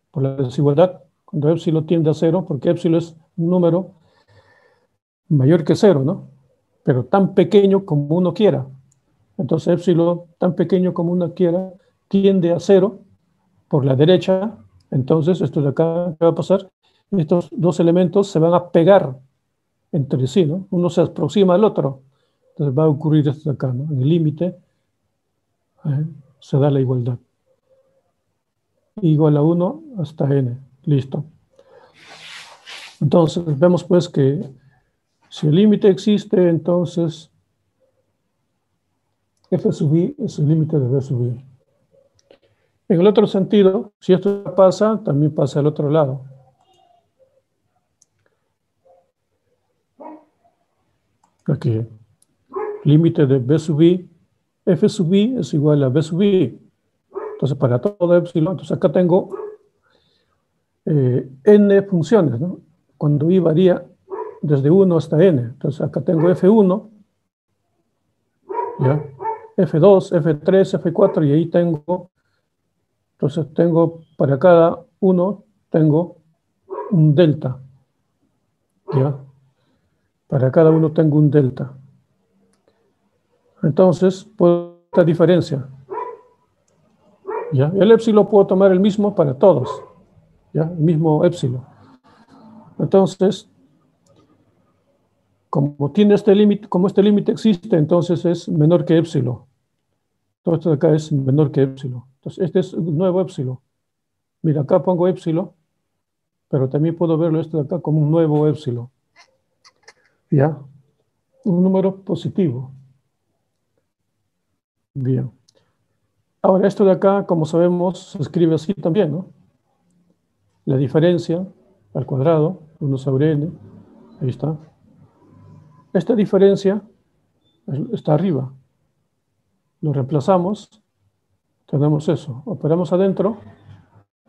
Por la desigualdad, cuando épsilon tiende a 0, porque épsilon es un número mayor que 0, ¿no? Pero tan pequeño como uno quiera. Entonces épsilon, tan pequeño como uno quiera, tiende a 0. por la derecha, entonces esto de acá, ¿qué va a pasar? Estos dos elementos se van a pegar entre sí, ¿no? Uno se aproxima al otro. Entonces va a ocurrir esto de acá, ¿no? En el límite se da la igualdad. Igual a 1 hasta n. Listo. Entonces vemos pues que si el límite existe, entonces f sub i es el límite de b sub i. En el otro sentido, si esto pasa, también pasa al otro lado. Aquí, límite de b sub i, f sub i es igual a b sub i. Entonces, para todo epsilon, entonces acá tengo n funciones, ¿no? Cuando i varía desde 1 hasta n. Entonces, acá tengo f1, ¿ya? f2, f3, f4, y ahí tengo, entonces tengo, para cada uno, tengo un delta, ¿ya? Para cada uno tengo un delta. Entonces, por esta diferencia, ¿ya? El épsilon puedo tomar el mismo para todos, ¿ya? El mismo épsilon. Entonces, como tiene este límite, como este límite existe, entonces es menor que épsilon. Todo esto de acá es menor que épsilon. Entonces, este es un nuevo épsilon. Mira, acá pongo épsilon, pero también puedo verlo esto de acá como un nuevo épsilon. ¿Ya? Un número positivo. Bien. Ahora, esto de acá, como sabemos, se escribe así también, ¿no? La diferencia al cuadrado, 1 sobre n, ahí está. Esta diferencia está arriba. Lo reemplazamos, tenemos eso. Operamos adentro,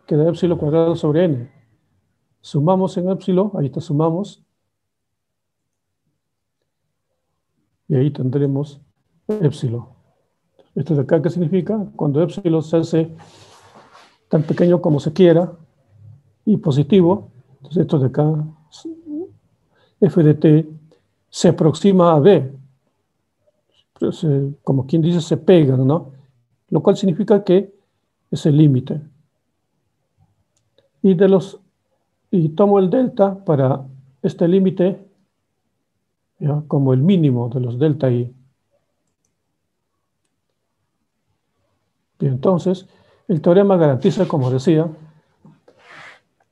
queda épsilon cuadrado sobre n. Sumamos en épsilon, ahí está, sumamos. Y ahí tendremos épsilon. Esto de acá, ¿qué significa? Cuando épsilon se hace tan pequeño como se quiera y positivo, entonces esto de acá, f de t, se aproxima a b. Pues, como quien dice, se pegan, ¿no? Lo cual significa que es el límite. Y tomo el delta para este límite, ¿ya? Como el mínimo de los delta i. Y entonces, el teorema garantiza, como decía,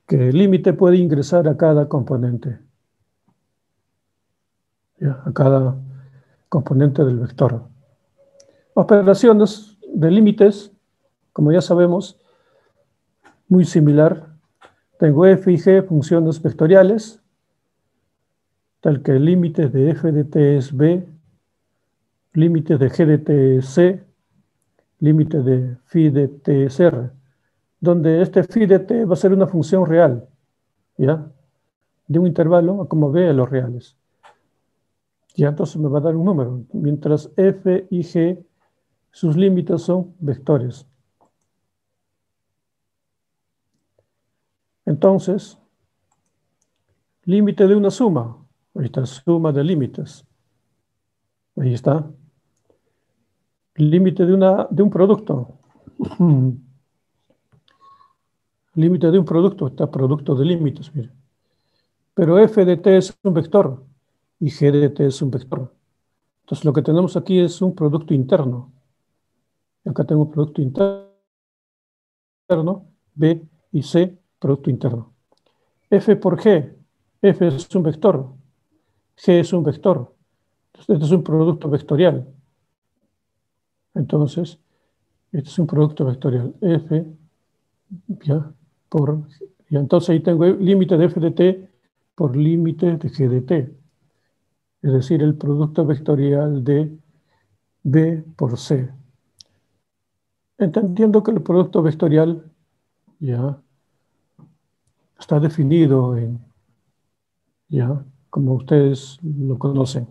que el límite puede ingresar a cada componente, ¿ya? A cada componente del vector. Operaciones de límites, como ya sabemos, muy similar. Tengo f y g funciones vectoriales, tal que el límite de f de t es b, límite de g de t es c, límite de phi de t es r, donde este phi de t va a ser una función real, ¿ya? De un intervalo como b a los reales. Ya entonces me va a dar un número, mientras f y g, sus límites son vectores. Entonces, límite de una suma, ahí está, suma de límites, ahí está. Límite de un producto, límite de un producto, está producto de límites, mire. Pero f de t es un vector y g de t es un vector. Entonces lo que tenemos aquí es un producto interno. Acá tengo un producto interno, b y c, producto interno. F por g, f es un vector, g es un vector. Entonces, este es un producto vectorial. Entonces, este es un producto vectorial. F, ya, por, y entonces ahí tengo el límite de f de t por límite de g de t. Es decir, el producto vectorial de b por c. Entendiendo que el producto vectorial ya está definido ya, como ustedes lo conocen.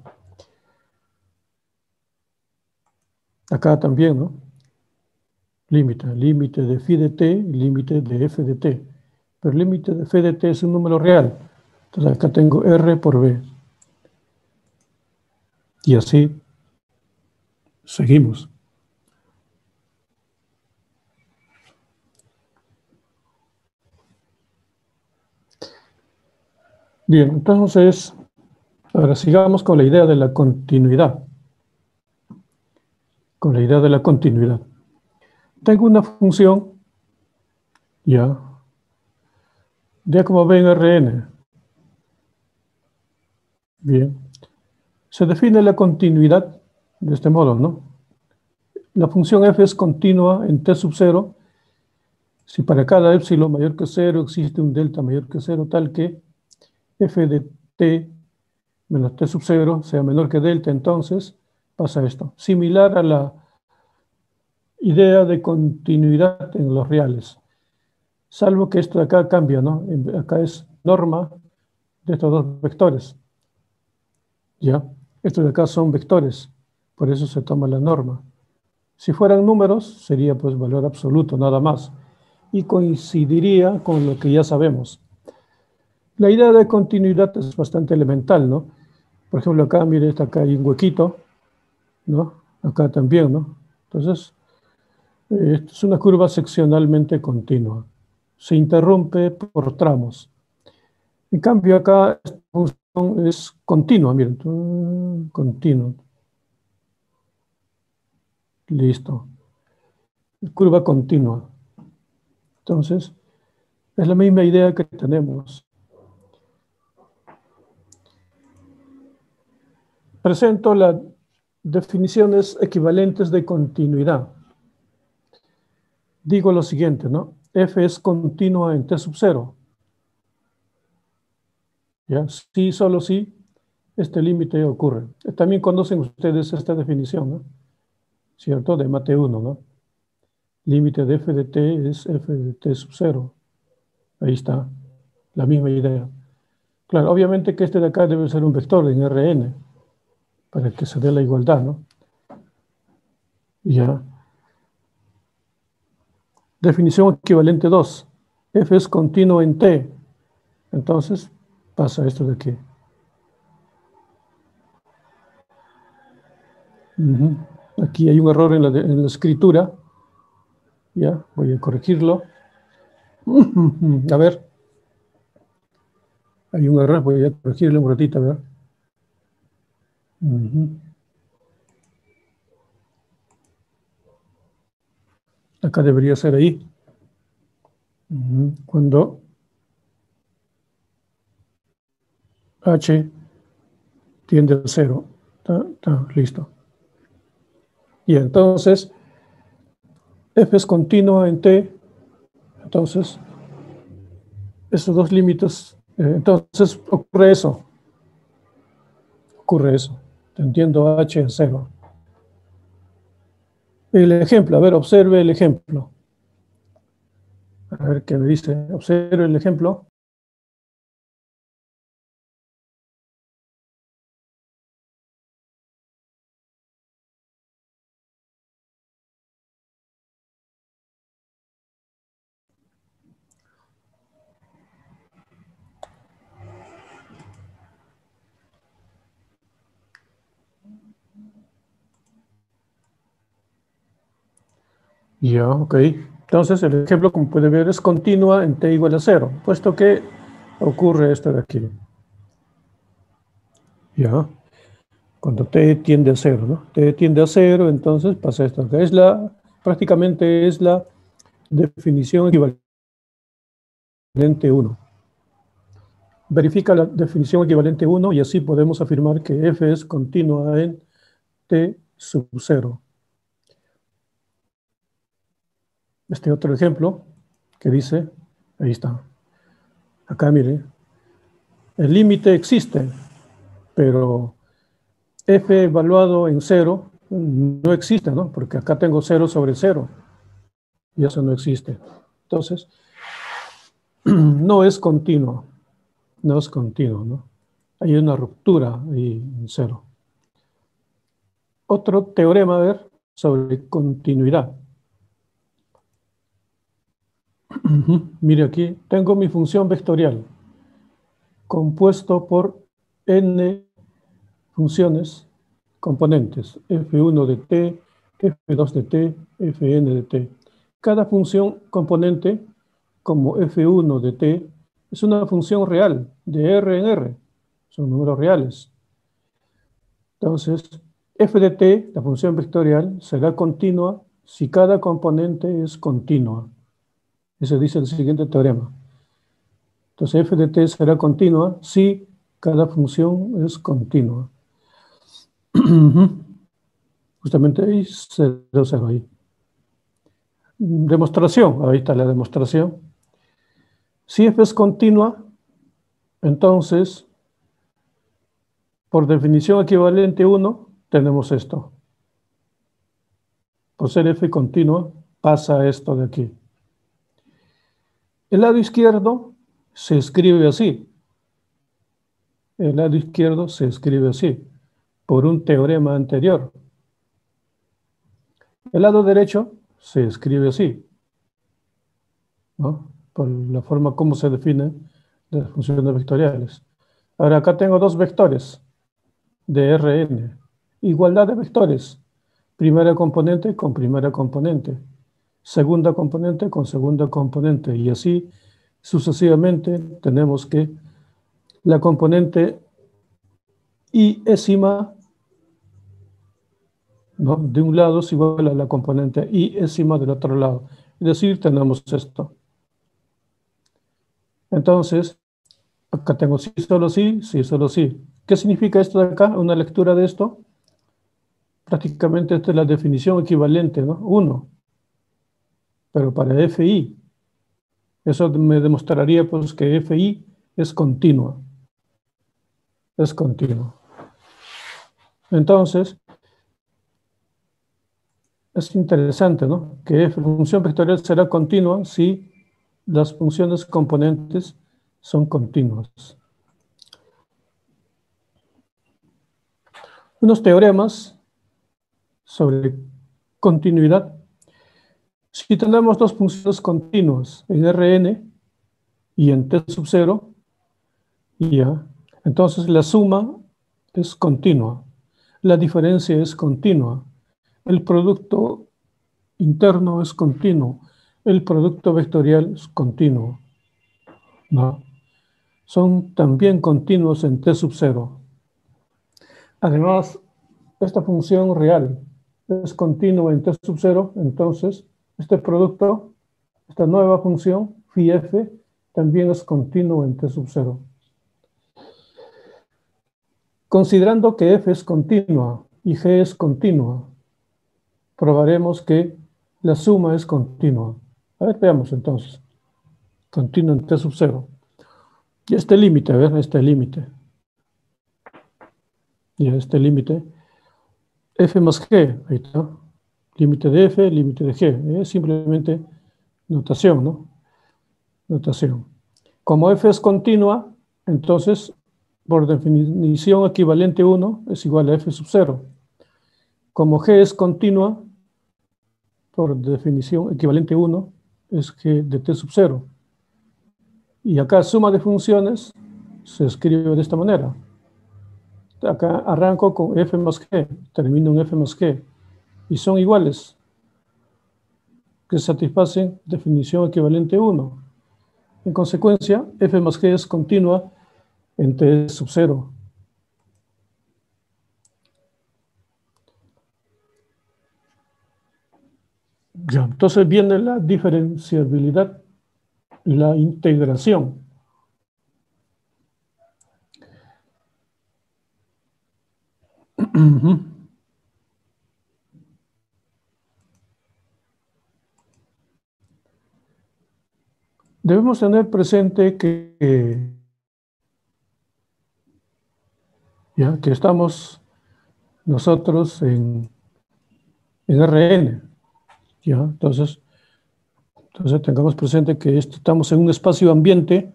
Acá también, ¿no? Límite de phi de t, límite de f de t. Pero el límite de f de t es un número real. Entonces acá tengo r por b. Y así seguimos. Bien, entonces, ahora sigamos con la idea de la continuidad. Con la idea de la continuidad. Tengo una función, ya, D como B en Rn. Bien. Se define la continuidad de este modo, ¿no? La función f es continua en t sub 0 si para cada épsilon mayor que 0 existe un delta mayor que 0 tal que f de t menos t sub 0 sea menor que delta, entonces pasa esto. Similar a la idea de continuidad en los reales. Salvo que esto de acá cambia, ¿no? Acá es norma de estos dos vectores. ¿Ya? Estos de acá son vectores, por eso se toma la norma. Si fueran números, sería pues valor absoluto, nada más. Y coincidiría con lo que ya sabemos. La idea de continuidad es bastante elemental, ¿no? Por ejemplo, acá, mire, acá hay un huequito, ¿no? Acá también, ¿no? Entonces, esto es una curva seccionalmente continua. Se interrumpe por tramos. En cambio, acá esta función es continua, miren, continua. Listo. Curva continua. Entonces, es la misma idea que tenemos. Presento las definiciones equivalentes de continuidad. Digo lo siguiente, ¿no? F es continua en T sub 0. ¿Ya? Sí, solo sí, este límite ocurre. También conocen ustedes esta definición, ¿no? ¿Cierto? De mate 1, ¿no? Límite de f de t es f de t sub 0. Ahí está, la misma idea. Claro, obviamente que este de acá debe ser un vector en Rn, para que se dé la igualdad, ¿no? Ya. Definición equivalente 2. F es continuo en T. Entonces, pasa esto de aquí. Aquí hay un error en la escritura. Ya, voy a corregirlo. A ver. Hay un error, voy a corregirlo un ratito, a ver. Acá debería ser ahí. Cuando H tiende a 0. Listo. Y entonces, F es continua en T. Entonces, esos dos límites, entonces ocurre eso. Tendiendo a H a 0. El ejemplo, a ver, observe el ejemplo. A ver qué me dice. Observe el ejemplo. Ya, ok. Entonces, el ejemplo, como puede ver, es continua en t igual a 0, puesto que ocurre esto de aquí. Ya. Cuando t tiende a 0, ¿no? T tiende a 0, entonces pasa esto acá. Prácticamente es la definición equivalente 1. Verifica la definición equivalente 1 y así podemos afirmar que f es continua en t sub 0. Este otro ejemplo que dice, ahí está. Acá mire, el límite existe, pero f evaluado en 0 no existe, ¿no? Porque acá tengo 0 sobre 0 y eso no existe. Entonces, no es continuo, ¿no? Hay una ruptura ahí en 0. Otro teorema, a ver, sobre continuidad. Mire aquí, tengo mi función vectorial compuesto por n funciones componentes, f1 de t, f2 de t, fn de t. Cada función componente, como f1 de t, es una función real, de R en R, son números reales. Entonces, f de t, la función vectorial, será continua si cada componente es continua. Eso dice el siguiente teorema. Entonces, f de t será continua si cada función es continua. Justamente ahí se observa ahí. Demostración, ahí está la demostración. Si f es continua, entonces, por definición equivalente 1, tenemos esto. Por ser f continua, pasa esto de aquí. El lado izquierdo se escribe así. El lado izquierdo se escribe así, por un teorema anterior. El lado derecho se escribe así, ¿no? Por la forma como se definen las funciones vectoriales. Ahora acá tengo dos vectores de Rn. Igualdad de vectores. Primera componente con primera componente. Segunda componente con segunda componente. Y así sucesivamente tenemos que la componente i-ésima, ¿no?, de un lado es igual a la componente i-ésima del otro lado. Es decir, tenemos esto. Entonces, acá tengo sí, solo sí, sí, solo sí. ¿Qué significa esto de acá? Una lectura de esto. Prácticamente esta es la definición equivalente, ¿no? 1. Pero para FI, eso me demostraría pues que FI es continua. Es continua. Entonces, es interesante, ¿no? Que F, función vectorial será continua si las funciones componentes son continuas. Unos teoremas sobre continuidad. Si tenemos dos funciones continuas en Rn y en t sub 0, ya, entonces la suma es continua, la diferencia es continua, el producto interno es continuo, el producto vectorial es continuo, ¿no? Son también continuos en t sub 0. Además, esta función real es continua en t sub 0, entonces este producto, esta nueva función, phi f, también es continuo en t sub 0. Considerando que f es continua y g es continua, probaremos que la suma es continua. A ver, veamos entonces. Continua en t sub 0. Y este límite, a ver, este límite. Y este límite, f más g, ahí está. Límite de f, límite de g. Es simplemente notación, ¿no? Notación. Como f es continua, entonces, por definición equivalente 1 es igual a f sub 0. Como g es continua, por definición equivalente 1 es g de t sub 0. Y acá suma de funciones se escribe de esta manera. Acá arranco con f más g, termino en f más g. Y son iguales, que satisfacen definición equivalente 1. En consecuencia, f más g es continua en t sub 0. Ya, entonces viene la diferenciabilidad y la integración. Debemos tener presente ya, que estamos nosotros en Rn. ¿Ya? Entonces tengamos presente que estamos en un espacio ambiente.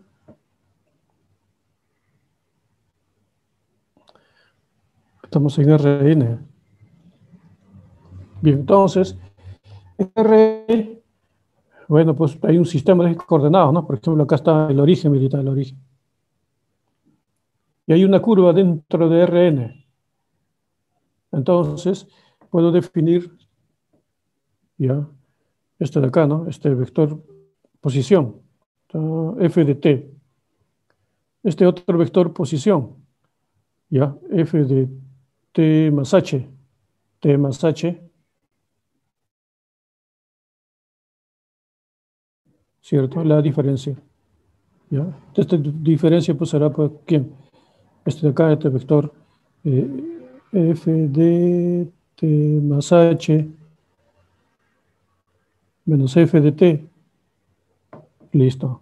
Estamos en Rn. Bien, entonces, en Rn, bueno, pues hay un sistema de coordenadas, ¿no? Por ejemplo, acá está el origen militar, el origen. Y hay una curva dentro de Rn. Entonces, puedo definir, ya, este de acá, ¿no? Este vector posición, f de t. este otro vector posición, ¿ya? F de t más h, ¿cierto? La diferencia, ¿ya? Esta diferencia pues será por ¿quién? Este de acá, este vector f de t más h menos f de t, listo.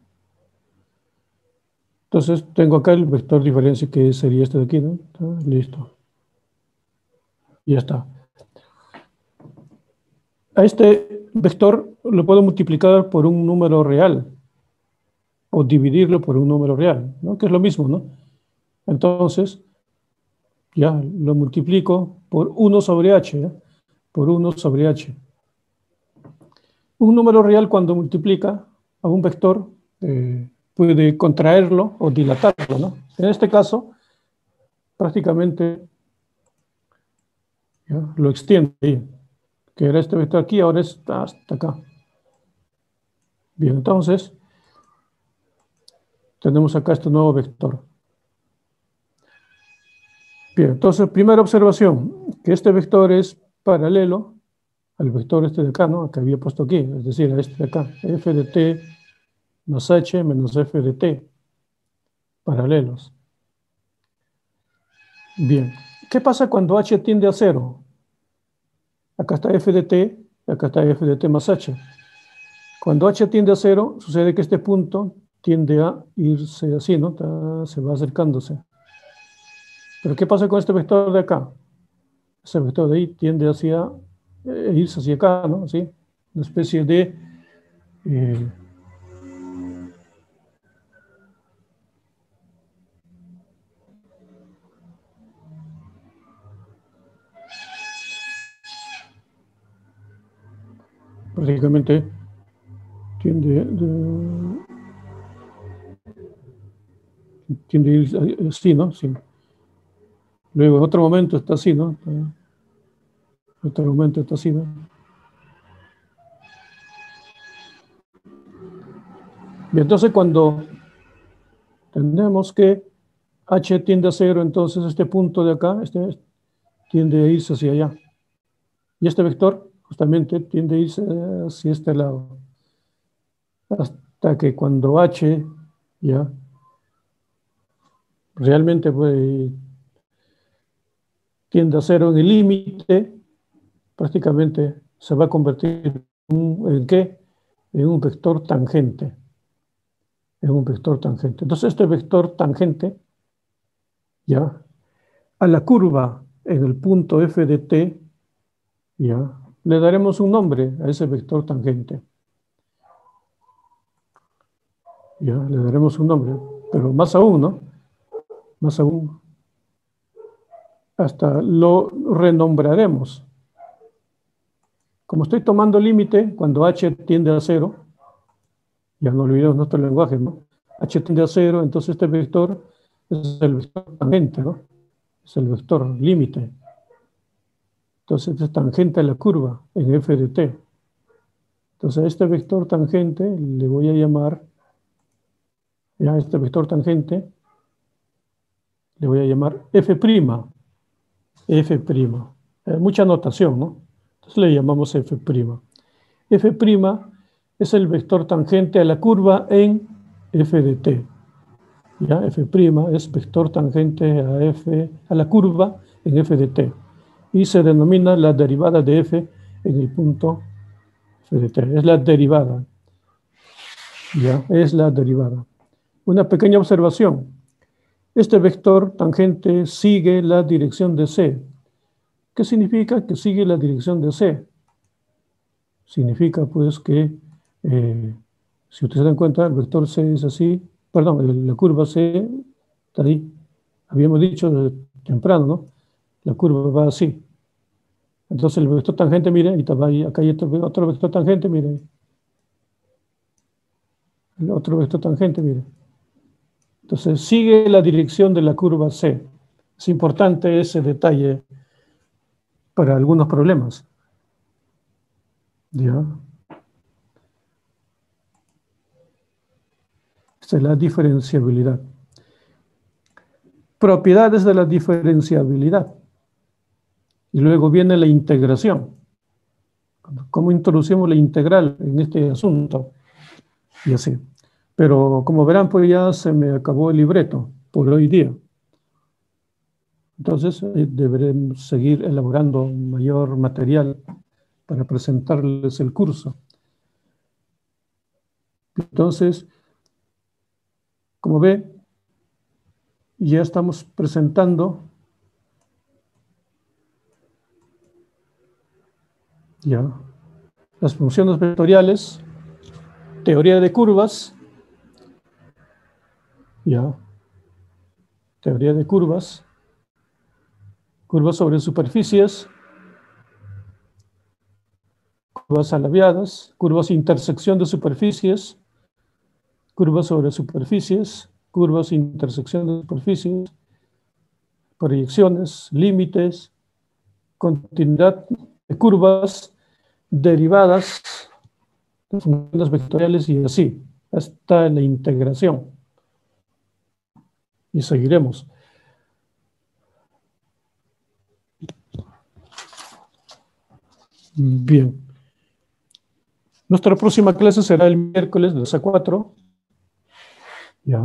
Entonces tengo acá el vector diferencia que sería este de aquí, ¿no? Listo, ya está. A este vector lo puedo multiplicar por un número real o dividirlo por un número real, ¿no? Que es lo mismo, ¿no? Entonces, ya lo multiplico por 1 sobre h, ¿eh? Por 1 sobre h. Un número real cuando multiplica a un vector puede contraerlo o dilatarlo, ¿no? En este caso, prácticamente ya, lo extiende ahí, que era este vector aquí, ahora está hasta acá. Bien, entonces tenemos acá este nuevo vector. Bien, entonces, primera observación, que este vector es paralelo al vector este de acá, ¿no? Que había puesto aquí, es decir, a este de acá, f de t más h menos f de t, paralelos. Bien, ¿qué pasa cuando h tiende a cero? Acá está f de t, acá está f de t más h. Cuando h tiende a cero, sucede que este punto tiende a irse así, ¿no? Se va acercándose. Pero ¿qué pasa con este vector de acá? Ese vector de ahí tiende hacia, irse hacia acá, ¿no? Así, una especie de eh, prácticamente tiende, tiende a ir así, ¿no? Sí. Luego en otro momento está así, ¿no? En otro momento está así, ¿no? Y entonces cuando tenemos que h tiende a cero, entonces este punto de acá tiende a irse hacia allá. Y este vector justamente tiende a irse hacia este lado. Hasta que cuando h ya realmente pues, tiende a cero en el límite, prácticamente se va a convertir ¿en qué? En un vector tangente. En un vector tangente. Entonces este vector tangente ya a la curva en el punto f de t, ya, le daremos un nombre a ese vector tangente. Ya, le daremos un nombre, pero más aún, ¿no? Más aún, hasta lo renombraremos. Como estoy tomando límite, cuando h tiende a cero, ya no olvidemos nuestro lenguaje, ¿no? H tiende a cero, entonces este vector es el vector tangente, ¿no? Es el vector límite. Entonces es tangente a la curva en f de t. Entonces a este vector tangente le voy a llamar, ya este vector tangente, le voy a llamar f', f'. Mucha notación, ¿no? Entonces le llamamos f'. F' es el vector tangente a la curva en f de t. ¿Ya? F' es vector tangente a la curva en f de t. Y se denomina la derivada de f en el punto f de t. Es la derivada. ¿Ya? Es la derivada. Una pequeña observación. Este vector tangente sigue la dirección de c. ¿Qué significa que sigue la dirección de c? Significa pues que, si ustedes se dan cuenta, el vector c es así, perdón, la curva c está ahí. Habíamos dicho temprano, ¿no? La curva va así. Entonces el vector tangente, mire, y va ahí, acá hay otro vector tangente, mire. El otro vector tangente, mire. Entonces sigue la dirección de la curva c. Es importante ese detalle para algunos problemas. ¿Ya? Esta es la diferenciabilidad. propiedades de la diferenciabilidad. Y luego viene la integración. ¿Cómo introducimos la integral en este asunto? Y así. Pero como verán, pues ya se me acabó el libreto por hoy día. Entonces, deberé seguir elaborando mayor material para presentarles el curso. Entonces, como ve, ya estamos presentando ya las funciones vectoriales, teoría de curvas, ya, teoría de curvas, curvas sobre superficies, curvas alabeadas, curvas intersección de superficies, curvas sobre superficies, curvas intersección de superficies, proyecciones, límites, continuidad de curvas, derivadas de funciones vectoriales y así, hasta la integración. Y seguiremos. Bien. Nuestra próxima clase será el miércoles de 2 a 4. Ya.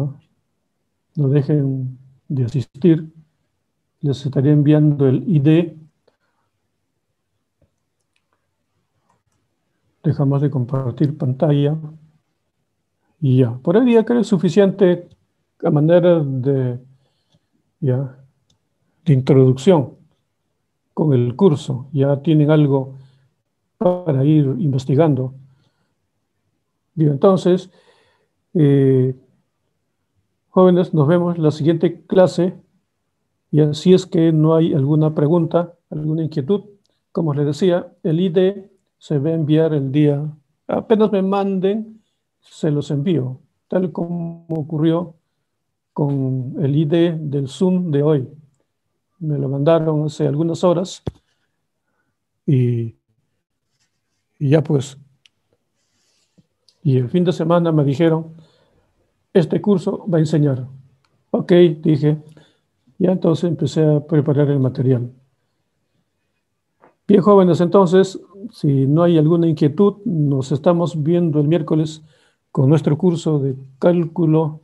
No dejen de asistir. Les estaré enviando el ID. Dejamos de compartir pantalla. Y ya. Por hoy día creo es suficiente a manera de, ya, de introducción con el curso. Ya tienen algo para ir investigando. Bien, entonces, jóvenes, nos vemos en la siguiente clase. Y así es que no hay alguna pregunta, alguna inquietud. Como les decía, el ID se va a enviar el día. Apenas me manden, se los envío, tal como ocurrió con el ID del Zoom de hoy. Me lo mandaron hace algunas horas y ya pues, y el fin de semana me dijeron, este curso va a enseñar. Ok, dije, ya entonces empecé a preparar el material. Bien, jóvenes, entonces, si no hay alguna inquietud, nos estamos viendo el miércoles con nuestro curso de cálculo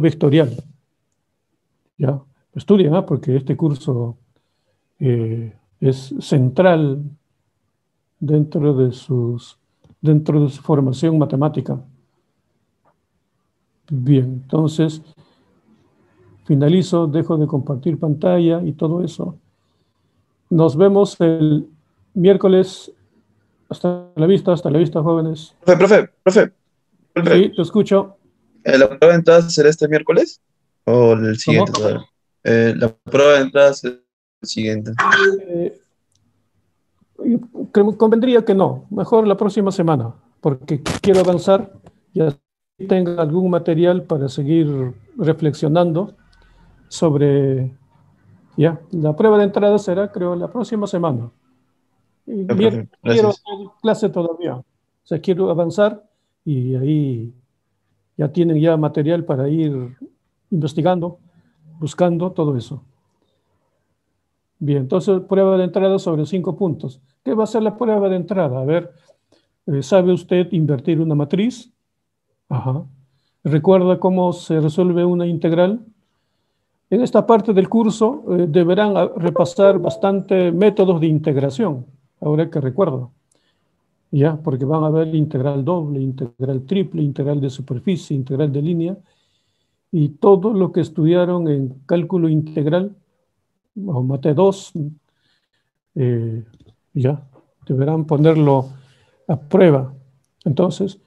vectorial. Ya, estudien, porque este curso es central dentro de su formación matemática. Bien, entonces, finalizo, dejo de compartir pantalla y todo eso. Nos vemos el miércoles. Hasta la vista, jóvenes. Profe, Sí, te escucho. ¿la prueba de entrada será este miércoles o el siguiente ¿Cómo? todavía? La prueba de entrada será el siguiente. Eh, Convendría que no, mejor la próxima semana, porque quiero avanzar y así tenga algún material para seguir reflexionando sobre, ya, la prueba de entrada será, creo, la próxima semana. Y Profe, quiero gracias. hacer clase todavía, o sea, quiero avanzar y ahí ya tienen ya material para ir investigando, buscando todo eso. Bien, entonces prueba de entrada sobre 5 puntos. ¿Qué va a ser la prueba de entrada? A ver, ¿sabe usted invertir una matriz? Ajá. ¿Recuerda cómo se resuelve una integral? En esta parte del curso deberán repasar bastante métodos de integración, ahora que recuerdo. Ya, porque van a ver integral doble, integral triple, integral de superficie, integral de línea, y todo lo que estudiaron en cálculo integral, o mate 2, ya, deberán ponerlo a prueba. Entonces,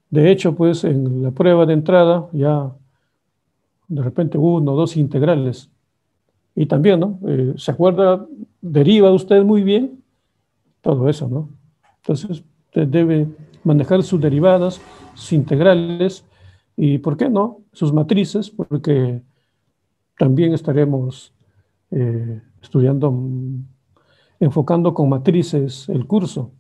de hecho, pues en la prueba de entrada ya de repente uno o dos integrales. Y también, ¿no? ¿Se acuerda? Deriva usted muy bien todo eso, ¿no? Entonces, usted debe manejar sus derivadas, sus integrales y, ¿por qué no? Sus matrices, porque también estaremos estudiando, enfocando con matrices el curso.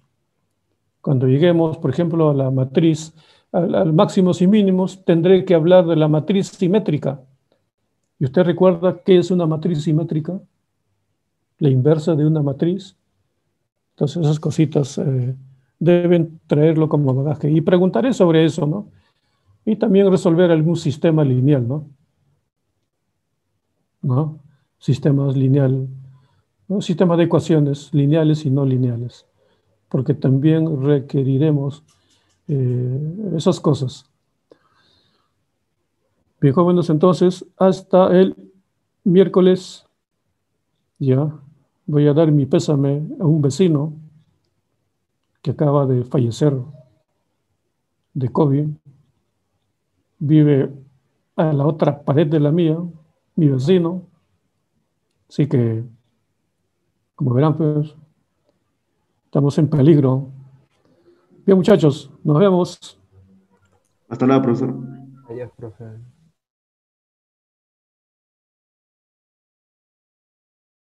Cuando lleguemos, por ejemplo, a la matriz, al máximos y mínimos, tendré que hablar de la matriz simétrica. ¿Y usted recuerda qué es una matriz simétrica? La inversa de una matriz. Entonces esas cositas deben traerlo como bagaje. Y preguntaré sobre eso, ¿no? Y también resolver algún sistema lineal, ¿no? ¿No? Sistemas lineal, ¿no? Sistema de ecuaciones lineales y no lineales, porque también requeriremos esas cosas. Bien, jóvenes, entonces, hasta el miércoles, ya, voy a dar mi pésame a un vecino que acaba de fallecer de COVID. Vive a la otra pared de la mía, mi vecino. Así que, como verán, pues, estamos en peligro. Bien, muchachos, nos vemos. Hasta luego, profesor. Adiós, profe.